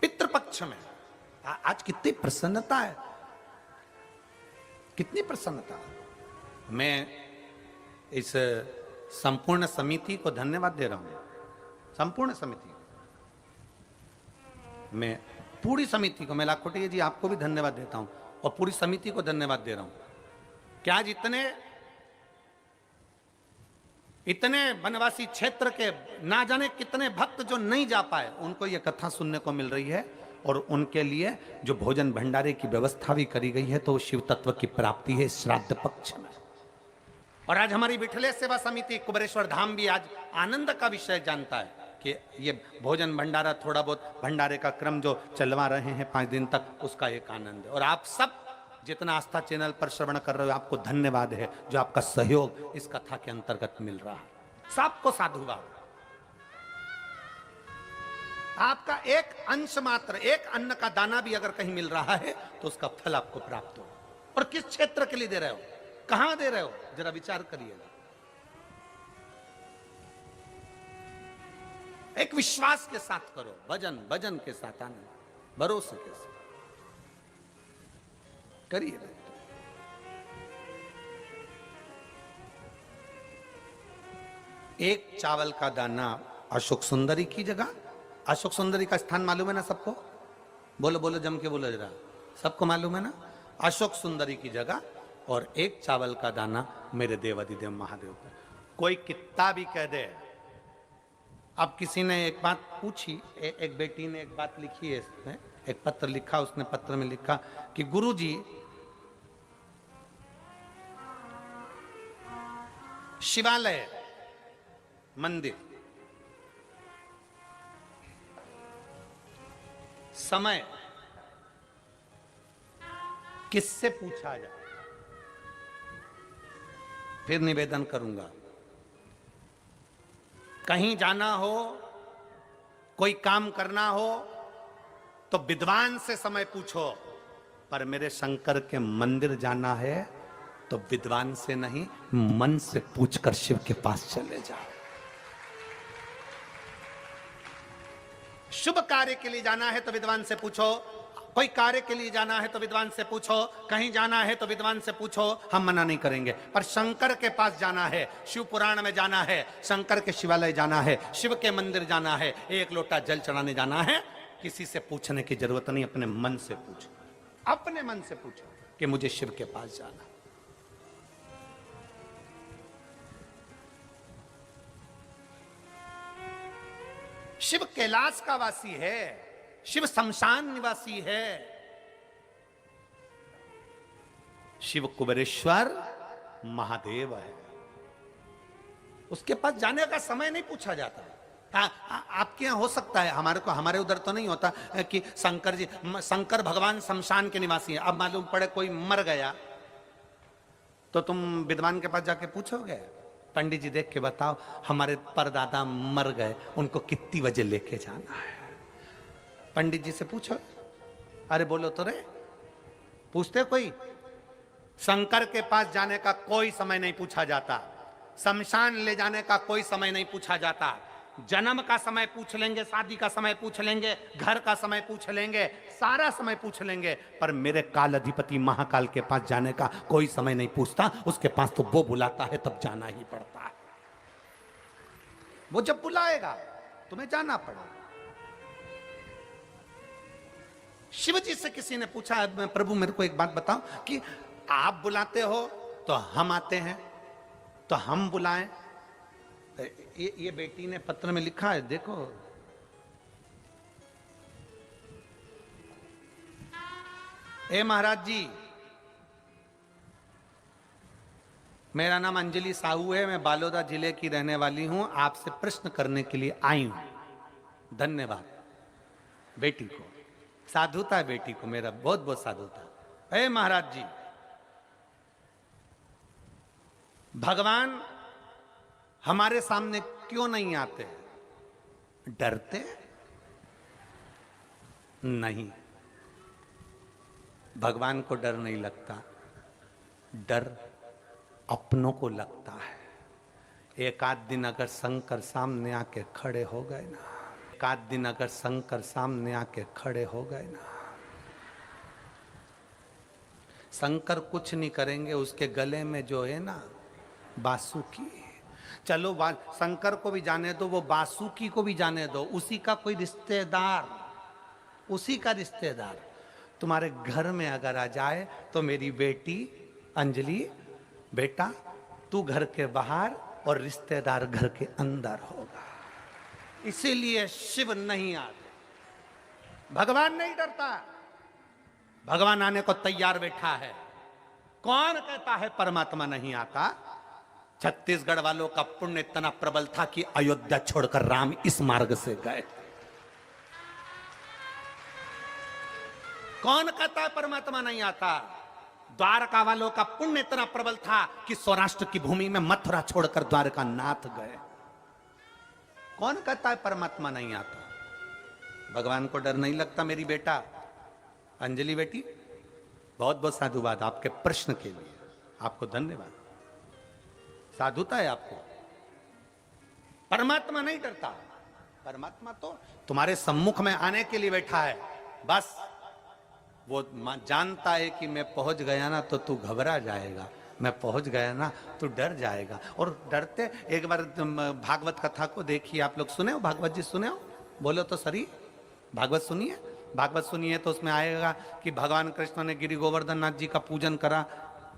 पितृपक्ष में आज कितनी प्रसन्नता है, कितनी प्रसन्नता। मैं इस संपूर्ण समिति को धन्यवाद दे रहा हूं, संपूर्ण समिति, मैं पूरी समिति को, मैं लाखोटिया जी आपको भी धन्यवाद देता हूं और पूरी समिति को धन्यवाद दे रहा हूं कि आज इतने वनवासी क्षेत्र के ना जाने कितने भक्त जो नहीं जा पाए उनको यह कथा सुनने को मिल रही है, और उनके लिए जो भोजन भंडारे की व्यवस्था भी करी गई है, तो शिव तत्व की प्राप्ति है श्राद्ध पक्ष में। और आज हमारी विठलेश सेवा समिति कुबेरेश्वर धाम भी आज आनंद का विषय जानता है कि ये भोजन भंडारा, थोड़ा बहुत भंडारे का क्रम जो चलवा रहे हैं 5 दिन तक, उसका एक आनंद है। और आप सब जितना आस्था चैनल पर श्रवण कर रहे हो, आपको धन्यवाद है जो आपका सहयोग इस कथा के अंतर्गत मिल रहा है। सबको साधुवाद। आपका एक अंश मात्र, एक अन्न का दाना भी अगर कहीं मिल रहा है तो उसका फल आपको प्राप्त हो। और किस क्षेत्र के लिए दे रहे हो, कहां दे रहे हो, जरा विचार करिएगा। एक विश्वास के साथ करो, भजन के साथ, आनंद, भरोसे के साथ करिए। एक चावल का दाना अशोक सुंदरी की जगह। अशोक सुंदरी का स्थान मालूम है ना सबको? बोलो बोलो, जम के बोलो जरा, सबको मालूम है ना? अशोक सुंदरी की जगह और एक चावल का दाना मेरे देवाधिदेव महादेव पर। कोई कितना भी कह दे। अब किसी ने एक बात पूछी, एक बेटी ने एक बात लिखी है इसमें, एक पत्र लिखा, उसने पत्र में लिखा कि गुरुजी, शिवालय मंदिर समय किससे पूछा जाए? फिर निवेदन करूंगा, कहीं जाना हो, कोई काम करना हो तो विद्वान से समय पूछो, पर मेरे शंकर के मंदिर जाना है तो विद्वान से नहीं, मन से पूछकर शिव के पास चले जाओ। शुभ कार्य के लिए जाना है तो विद्वान से पूछो, कोई कार्य के लिए जाना है तो विद्वान से पूछो, कहीं जाना है तो विद्वान से पूछो, हम मना नहीं करेंगे। पर शंकर के पास जाना है, शिव पुराण में जाना है, शंकर के शिवालय जाना है, शिव के मंदिर जाना है, एक लोटा जल चढ़ाने जाना है, किसी से पूछने की जरूरत नहीं, अपने मन से पूछो, अपने मन से पूछो कि मुझे शिव के पास जाना। शिव कैलाश का वासी है, शिव शमशान निवासी है। शिव कुबेरेश्वर महादेव है। उसके पास जाने का समय नहीं पूछा जाता। आपके यहाँ हो सकता है, हमारे उधर तो नहीं होता कि शंकर भगवान शमशान के निवासी हैं। अब मालूम पड़े कोई मर गया तो तुम विद्वान के पास जाके पूछोगे, पंडित जी देख के बताओ हमारे परदादा मर गए, उनको कितनी बजे लेके जाना है। पंडित जी से पूछो, अरे बोलो तो रे, पूछते कोई? शंकर के पास जाने का कोई समय नहीं पूछा जाता, शमशान ले जाने का कोई समय नहीं पूछा जाता। जन्म का समय पूछ लेंगे, शादी का समय पूछ लेंगे, घर का समय पूछ लेंगे, सारा समय पूछ लेंगे, पर मेरे काल अधिपति महाकाल के पास जाने का कोई समय नहीं पूछता। उसके पास तो वो बुलाता है तब जाना ही पड़ता है। वो जब बुलाएगा तुम्हें जाना पड़ेगा। शिव जी से किसी ने पूछा, प्रभु मेरे को एक बात बताओ कि आप बुलाते हो तो हम आते हैं, तो हम बुलाएं? ये बेटी ने पत्र में लिखा है, देखो। ए महाराज जी, मेरा नाम अंजलि साहू है, मैं बालोदा जिले की रहने वाली हूं, आपसे प्रश्न करने के लिए आई हूं। धन्यवाद। बेटी को साधुता है, बेटी को मेरा बहुत बहुत साधुता। ए महाराज जी, भगवान हमारे सामने क्यों नहीं आते? डरते नहीं, भगवान को डर नहीं लगता, डर अपनों को लगता है। एक आध दिन अगर शंकर सामने आके खड़े हो गए ना, एक आध दिन अगर शंकर सामने आके खड़े हो गए ना, शंकर कुछ नहीं करेंगे। उसके गले में जो है ना बासुकी, चलो शंकर को भी जाने दो, वो बासुकी को भी जाने दो, उसी का कोई रिश्तेदार, उसी का रिश्तेदार तुम्हारे घर में अगर आ जाए तो मेरी बेटी अंजलि, बेटा तू घर के बाहर और रिश्तेदार घर के अंदर होगा। इसीलिए शिव नहीं आते, भगवान नहीं डरता, भगवान आने को तैयार बैठा है। कौन कहता है परमात्मा नहीं आता? छत्तीसगढ़ वालों का पुण्य इतना प्रबल था कि अयोध्या छोड़कर राम इस मार्ग से गए। कौन कहता है परमात्मा नहीं आता? द्वारका वालों का पुण्य इतना प्रबल था कि सौराष्ट्र की भूमि में मथुरा छोड़कर द्वारका नाथ गए। कौन कहता है परमात्मा नहीं आता? भगवान को डर नहीं लगता। मेरी बेटा अंजलि बेटी, बहुत बहुत साधुवाद आपके प्रश्न के लिए, आपको धन्यवाद। साधुता है आपको। परमात्मा नहीं डरता, परमात्मा तो तुम्हारे सम्मुख में आने के लिए बैठा है। बस वो जानता है कि मैं पहुंच गया ना तो तू घबरा जाएगा, मैं पहुंच गया ना तो डर जाएगा। और डरते, एक बार भागवत कथा को देखिए, आप लोग सुने हो? भागवत जी सुने हो? बोलो तो सही, भागवत सुनिए। भागवत सुनिए तो उसमें आएगा कि भगवान कृष्ण ने गिरि गोवर्धन नाथ जी का पूजन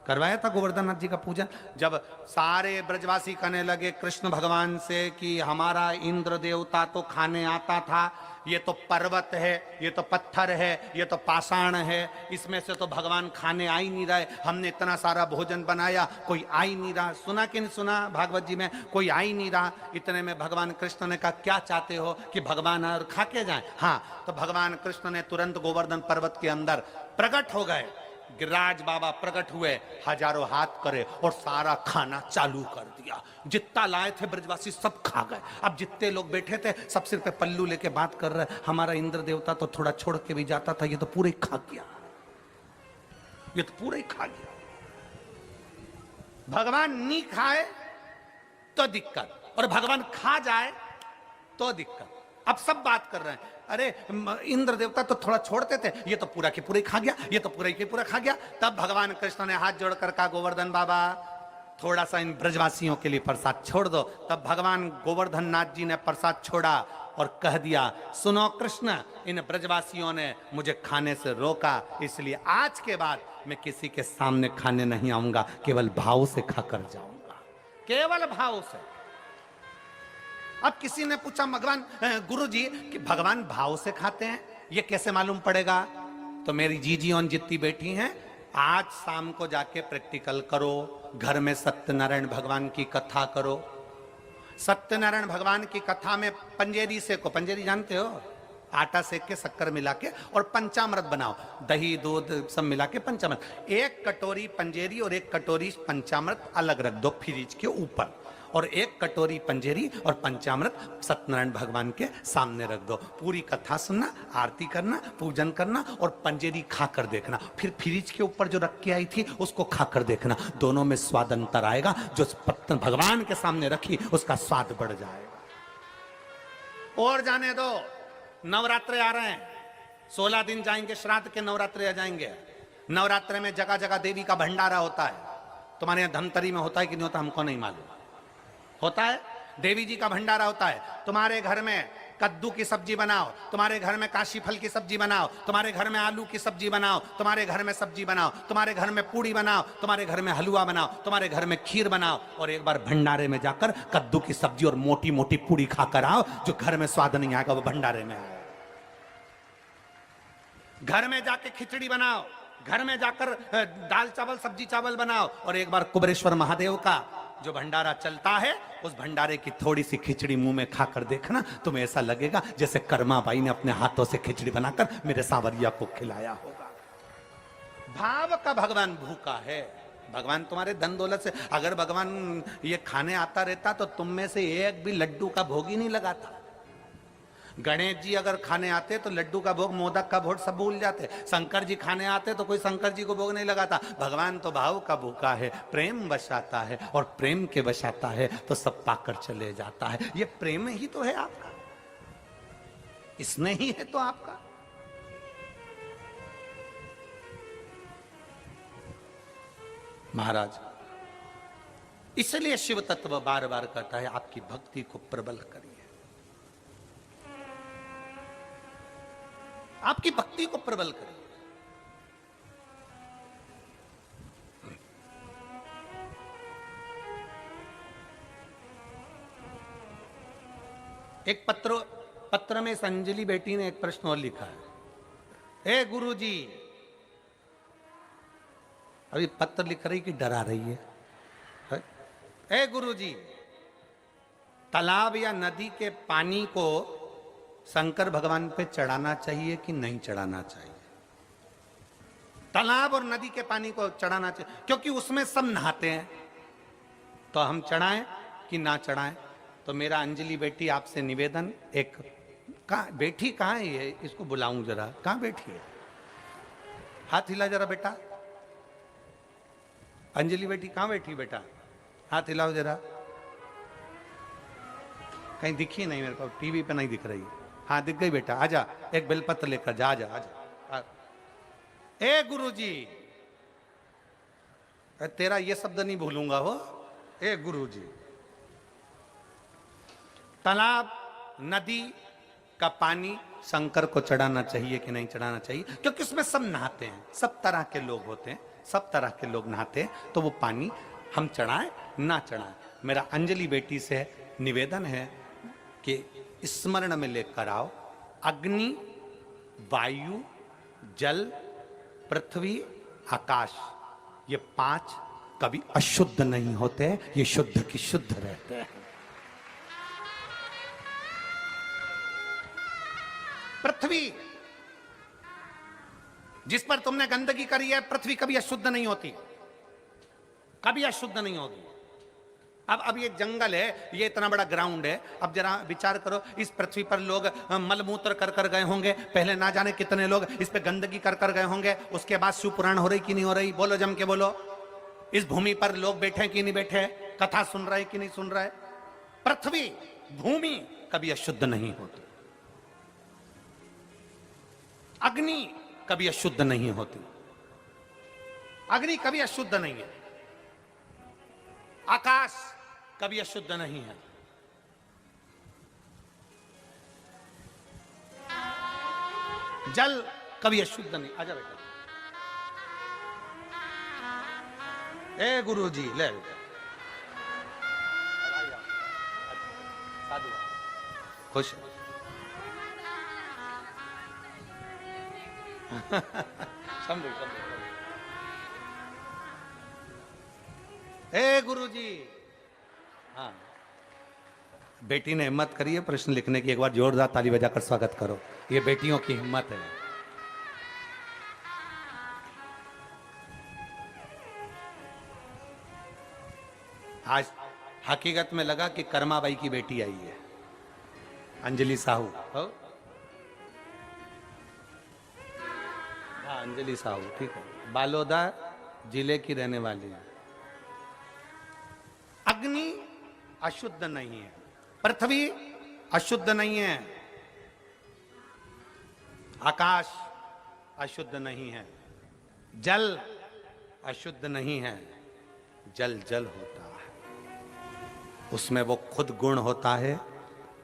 करवाया था। गोवर्धन नाथ जी का पूजन जब सारे ब्रजवासी कहने लगे कृष्ण भगवान से कि हमारा इंद्र देवता तो खाने आता था, ये तो पर्वत है, ये तो पत्थर है, ये तो पाषाण है, इसमें से तो भगवान खाने आ ही नहीं रहे। हमने इतना सारा भोजन बनाया, कोई आ ही नहीं रहा। सुना कि नहीं सुना भागवत जी में? कोई आ ही नहीं रहा। इतने में भगवान कृष्ण ने कहा क्या चाहते हो कि भगवान और खा के जाए? हाँ, तो भगवान कृष्ण ने तुरंत गोवर्धन पर्वत के अंदर प्रकट हो गए। गिरिराज बाबा प्रकट हुए, हजारों हाथ करे और सारा खाना चालू कर दिया। जितना लाए थे ब्रजवासी सब खा गए। अब जितने लोग बैठे थे सब सिर पे पल्लू लेके बात कर रहे, हमारा इंद्र देवता तो थोड़ा छोड़ के भी जाता था, ये तो पूरे खा गया, ये तो पूरे खा गया। भगवान नहीं खाए तो दिक्कत, और भगवान खा जाए तो दिक्कत। अब सब बात कर रहे हैं, अरे इंद्र देवता तो थोड़ा छोड़ते थे, ये तो पूरा के पूरे खा गया, ये तो पूरा के पूरा खा गया। तब भगवान कृष्ण ने हाथ जोड़कर कहा गोवर्धन बाबा थोड़ा सा इन ब्रजवासियों के लिए प्रसाद छोड़ दो। तब भगवान गोवर्धन नाथ जी ने प्रसाद छोड़ा और कह दिया सुनो कृष्ण, इन ब्रजवासियों ने मुझे खाने से रोका, इसलिए आज के बाद मैं किसी के सामने खाने नहीं आऊंगा, केवल भाव से खाकर जाऊंगा, केवल भाव से। अब किसी ने पूछा भगवान गुरु जी कि भगवान भाव से खाते हैं, ये कैसे मालूम पड़ेगा? तो मेरी जीजी और जितनी बैठी हैं आज शाम को जाके प्रैक्टिकल करो, घर में सत्यनारायण भगवान की कथा करो। सत्यनारायण भगवान की कथा में पंजेरी सेको, पंजेरी जानते हो, आटा सेक के शक्कर मिला के और पंचामृत बनाओ, दही दूध सब मिला के पंचामृत। एक कटोरी पंजेरी और एक कटोरी पंचामृत अलग रख दो फ्रिज के ऊपर, और एक कटोरी पंजेरी और पंचामृत सत्यनारायण भगवान के सामने रख दो। पूरी कथा सुनना, आरती करना, पूजन करना और पंजेरी खाकर देखना। फिर फ्रिज के ऊपर जो रख के आई थी उसको खाकर देखना, दोनों में स्वाद अंतर आएगा। जो भगवान के सामने रखी उसका स्वाद बढ़ जाएगा। और जाने दो, नवरात्रे आ रहे हैं, 16 दिन जाएंगे, श्राद्ध के नवरात्रे आ जाएंगे। नवरात्रे में जगह जगह देवी का भंडारा होता है। तुम्हारे यहाँ धमतरी में होता है कि नहीं होता हमको नहीं मालूम, होता है। देवी जी का भंडारा होता है। तुम्हारे घर में कद्दू की सब्जी बनाओ, तुम्हारे घर में काशी फल की सब्जी बनाओ, तुम्हारे घर में आलू की सब्जी बनाओ, तुम्हारे घर में सब्जी बनाओ, तुम्हारे घर में पूड़ी बनाओ, तुम्हारे घर में हलवा बनाओ, तुम्हारे घर में खीर बनाओ, और एक बार भंडारे में जाकर कद्दू की सब्जी और मोटी मोटी पूड़ी खाकर आओ। जो घर में स्वाद नहीं आएगा वो भंडारे में आएगा। घर में जाके खिचड़ी बनाओ, घर में जाकर दाल चावल सब्जी चावल बनाओ, और एक बार कुबेरेश्वर महादेव का जो भंडारा चलता है उस भंडारे की थोड़ी सी खिचड़ी मुंह में खाकर देखना, तुम्हें ऐसा लगेगा जैसे कर्मा बाई ने अपने हाथों से खिचड़ी बनाकर मेरे सांवरिया को खिलाया होगा। भाव का भगवान भूखा है। भगवान तुम्हारे धन दौलत से, अगर भगवान ये खाने आता रहता तो तुम में से एक भी लड्डू का भोग ही नहीं लगाता। गणेश जी अगर खाने आते तो लड्डू का भोग, मोदक का भोग सब भूल जाते। शंकर जी खाने आते तो कोई शंकर जी को भोग नहीं लगाता। भगवान तो भाव का भूखा है, प्रेम बसाता है, और प्रेम के बसाता है तो सब पाकर चले जाता है। ये प्रेम ही तो है आपका, इसने ही है तो आपका। महाराज इसलिए शिव तत्व बार बार कहता है आपकी भक्ति को प्रबल करिए, आपकी भक्ति को प्रबल करें। एक पत्र में संजलि बेटी ने एक प्रश्न और लिखा है। ए गुरुजी, अभी पत्र लिख रही कि डरा रही है? ए गुरुजी, तालाब या नदी के पानी को शंकर भगवान पे चढ़ाना चाहिए कि नहीं चढ़ाना चाहिए? तालाब और नदी के पानी को चढ़ाना चाहिए क्योंकि उसमें सब नहाते हैं, तो हम चढ़ाएं कि ना चढ़ाएं? तो मेरा अंजलि बेटी आपसे निवेदन, एक बेटी कहाँ है ये, इसको बुलाऊं जरा, कहाँ बैठी है? हाथ हिला जरा बेटा। अंजलि बेटी कहाँ बैठी बेटा? हाथ हिलाओ जरा। कहीं दिखी नहीं मेरे को, टीवी पे नहीं दिख रही। हाँ दिख गई बेटा, आजा, एक बेलपत्र लेकर जा, आजा आजा। ए गुरुजी, तेरा ये शब्द नहीं भूलूंगा हो। ए गुरुजी, तालाब नदी का पानी शंकर को चढ़ाना चाहिए कि नहीं चढ़ाना चाहिए? क्योंकि उसमें सब नहाते हैं, सब तरह के लोग होते हैं, सब तरह के लोग नहाते हैं, तो वो पानी हम चढ़ाएं ना चढ़ाएं? मेरा अंजलि बेटी से निवेदन है कि स्मरण में लेकर आओ, अग्नि, वायु, जल, पृथ्वी, आकाश, ये 5 कभी अशुद्ध नहीं होते, ये शुद्ध की शुद्ध रहते हैं। पृथ्वी जिस पर तुमने गंदगी करी है, पृथ्वी कभी अशुद्ध नहीं होती, कभी अशुद्ध नहीं होगी। अब ये जंगल है, ये इतना बड़ा ग्राउंड है, अब जरा विचार करो, इस पृथ्वी पर लोग मलमूत्र कर कर गए होंगे, पहले ना जाने कितने लोग इस पे गंदगी कर कर गए होंगे, उसके बाद शिव पुराण हो रही कि नहीं हो रही? बोलो जम के बोलो। इस भूमि पर लोग बैठे कि नहीं बैठे, कथा सुन रहे कि नहीं सुन रहे? पृथ्वी, भूमि कभी अशुद्ध नहीं होती, अग्नि कभी अशुद्ध नहीं होती, अग्नि कभी अशुद्ध नहीं है, आकाश कभी अशुद्ध नहीं है, जल कभी अशुद्ध नहीं। आजा बेटा, ए गुरुजी ले बेटा, साधु खुश शंभू शंभू। ए गुरुजी। हाँ, बेटी ने हिम्मत करी है प्रश्न लिखने की, एक बार जोरदार ताली बजाकर स्वागत करो। ये बेटियों की हिम्मत है। आज हकीकत में लगा कि कर्माबाई की बेटी आई है, अंजलि साहू। हो? हाँ, अंजलि साहू, ठीक है। बालोदा जिले की रहने वाली है। अग्नि अशुद्ध नहीं है, पृथ्वी अशुद्ध नहीं है, आकाश अशुद्ध नहीं है, जल अशुद्ध नहीं है। जल जल होता है, उसमें वो खुद गुण होता है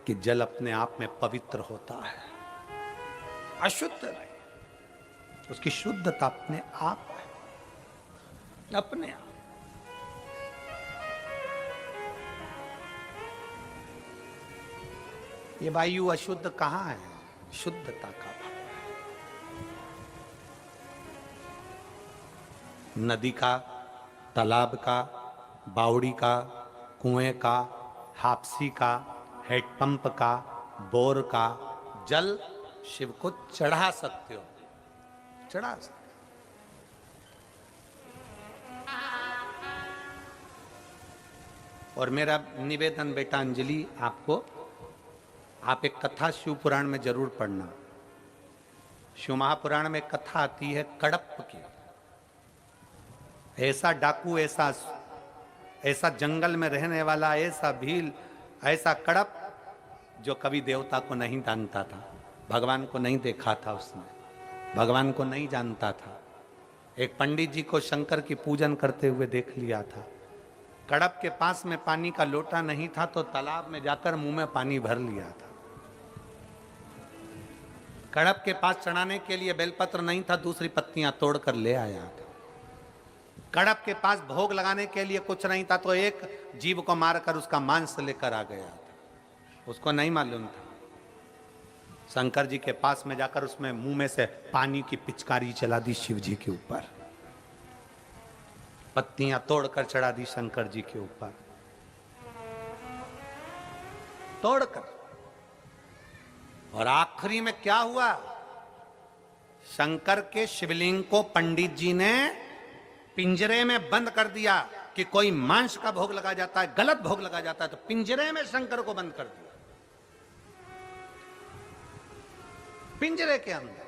कि जल अपने आप में पवित्र होता है, अशुद्ध नहीं, उसकी शुद्धता अपने आप है, अपने आप। ये वायु अशुद्ध कहां है? शुद्धता का भाव है। नदी का, तालाब का, बावड़ी का, कुएं का, हापसी का, हेडपंप का, बोर का जल शिव को चढ़ा सकते हो, चढ़ा सकते हो। और मेरा निवेदन बेटा अंजलि आपको, आप एक कथा शिव पुराण में जरूर पढ़ना। शिव महापुराण में कथा आती है कड़प की। ऐसा डाकू, ऐसा जंगल में रहने वाला, ऐसा भील, ऐसा कड़प जो कभी देवता को नहीं जानता था, भगवान को नहीं देखा था, उसने भगवान को नहीं जानता था। एक पंडित जी को शंकर की पूजन करते हुए देख लिया था। कड़प के पास में पानी का लोटा नहीं था तो तालाब में जाकर मुंह में पानी भर लिया था। कड़प के पास चढ़ाने के लिए बेलपत्र नहीं था, दूसरी पत्तियां तोड़कर ले आया था। कड़प के पास भोग लगाने के लिए कुछ नहीं था तो एक जीव को मारकर उसका मांस लेकर आ गया था, उसको नहीं मालूम था। शंकर जी के पास में जाकर उसमें मुंह में से पानी की पिचकारी चला दी शिव जी के ऊपर, पत्तियां तोड़कर चढ़ा दी शंकर जी के ऊपर, तोड़कर। और आखिरी में क्या हुआ? शंकर के शिवलिंग को पंडित जी ने पिंजरे में बंद कर दिया कि कोई मांस का भोग लगा जाता है, गलत भोग लगा जाता है, तो पिंजरे में शंकर को बंद कर दिया, पिंजरे के अंदर।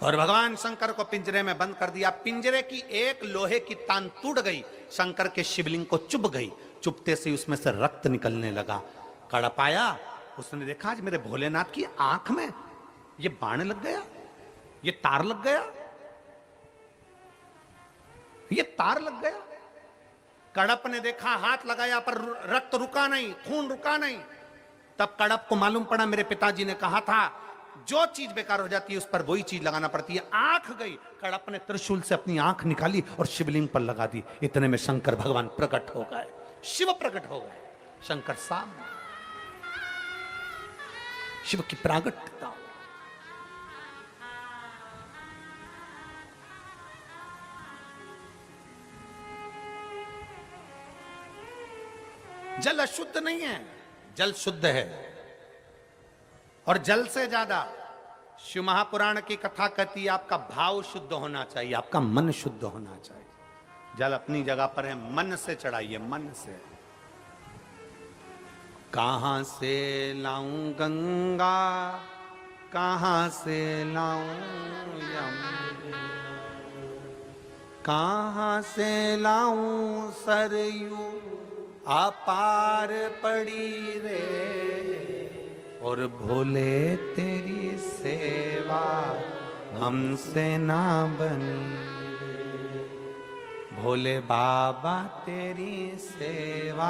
और भगवान शंकर को पिंजरे में बंद कर दिया। पिंजरे की एक लोहे की तान टूट गई, शंकर के शिवलिंग को चुभ गई। चुभते से उसमें से रक्त निकलने लगा। कड़प आया, उसने देखा आज मेरे भोलेनाथ की आंख में ये बाण लग गया, ये तार लग गया, ये तार लग गया। कड़प ने देखा, हाथ लगाया पर रक्त रुका नहीं, खून रुका नहीं। तब कड़प को मालूम पड़ा मेरे पिताजी ने कहा था जो चीज बेकार हो जाती है उस पर वही चीज लगाना पड़ती है। आंख गई, कड़प ने त्रिशूल से अपनी आंख निकाली और शिवलिंग पर लगा दी। इतने में शंकर भगवान प्रकट हो गए, शिव प्रकट हो गए, शंकर सामने, शिव की प्रागट्यता। जल अशुद्ध नहीं है, जल शुद्ध है। और जल से ज्यादा शिव महापुराण की कथा कहती है आपका भाव शुद्ध होना चाहिए, आपका मन शुद्ध होना चाहिए। जल अपनी जगह पर है, मन से चढ़ाइए, मन से। कहां से लाऊं गंगा, कहां से लाऊं यमुना, कहां से लाऊं सरयू अपार पड़ी रे। और भोले तेरी सेवा हमसे ना बनी, भोले बाबा तेरी सेवा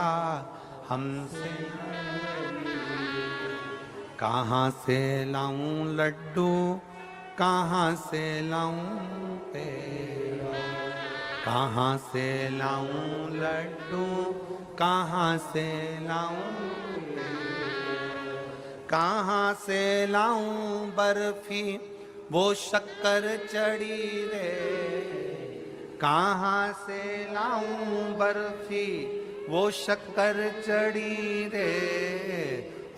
हमसे ना बनी। कहाँ से लाऊं लड्डू, कहाँ से लाऊं पेड़ा, कहाँ से लाऊं लड्डू, कहाँ से लाऊं, कहाँ से लाऊं बर्फी वो शक्कर चढ़ी रे, कहाँ से लाऊं बर्फी, वो शक्कर चढ़ी रे,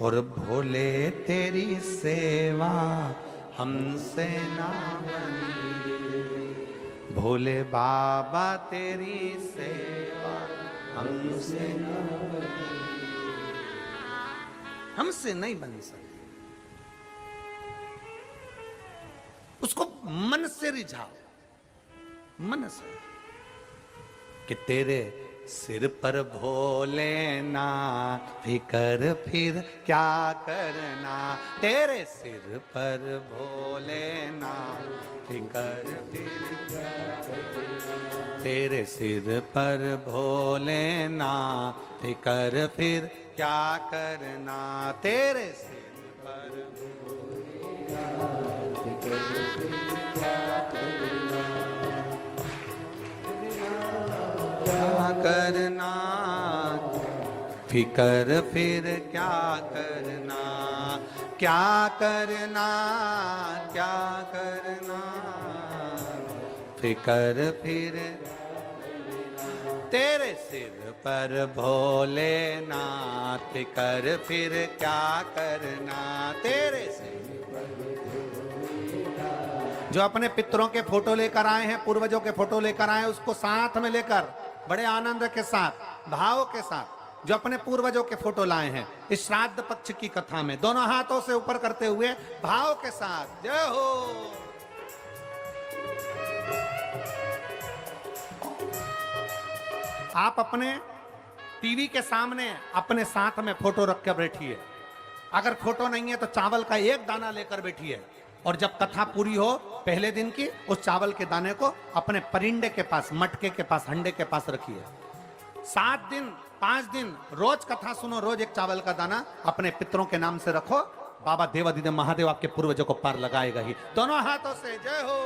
और भोले तेरी सेवा हमसे ना बनी, भोले बाबा तेरी सेवा हमसे ना बनी, हमसे नहीं बन सकती। उसको मन से रिझाओ, मन से, कि तेरे सिर पर भोलेनाथ, फिकर फिर क्या करना, तेरे सिर पर भोलेनाथ, फिकर फिर क्या करना, तेरे सिर पर भोलेनाथ, फिकर फिर क्या करना, तेरे सिर पर भोलेनाथ, फिकर फिर क्या करना, क्या करना, फिकर फिर क्या करना, क्या करना, क्या करना, फिकर फिर तेरे सिर पर भोलेनाथ, फिकर फिर क्या करना, तेरे सिर। जो अपने पितरों के फोटो लेकर आए हैं, पूर्वजों के फोटो लेकर आए हैं, उसको साथ में लेकर बड़े आनंद के साथ, भाव के साथ, जो अपने पूर्वजों के फोटो लाए हैं इस श्राद्ध पक्ष की कथा में, दोनों हाथों से ऊपर करते हुए भाव के साथ, जय हो। आप अपने टीवी के सामने अपने साथ में फोटो रख कर बैठिए, अगर फोटो नहीं है तो चावल का एक दाना लेकर बैठिए, और जब कथा पूरी हो पहले दिन की, उस चावल के दाने को अपने परिंदे के पास, मटके के पास, हंडे के पास रखिए। 7 दिन 5 दिन रोज कथा सुनो, रोज एक चावल का दाना अपने पितरों के नाम से रखो, बाबा देवादिदेव महादेव आपके पूर्वजों को पार लगाएगा ही। दोनों हाथों से जय हो।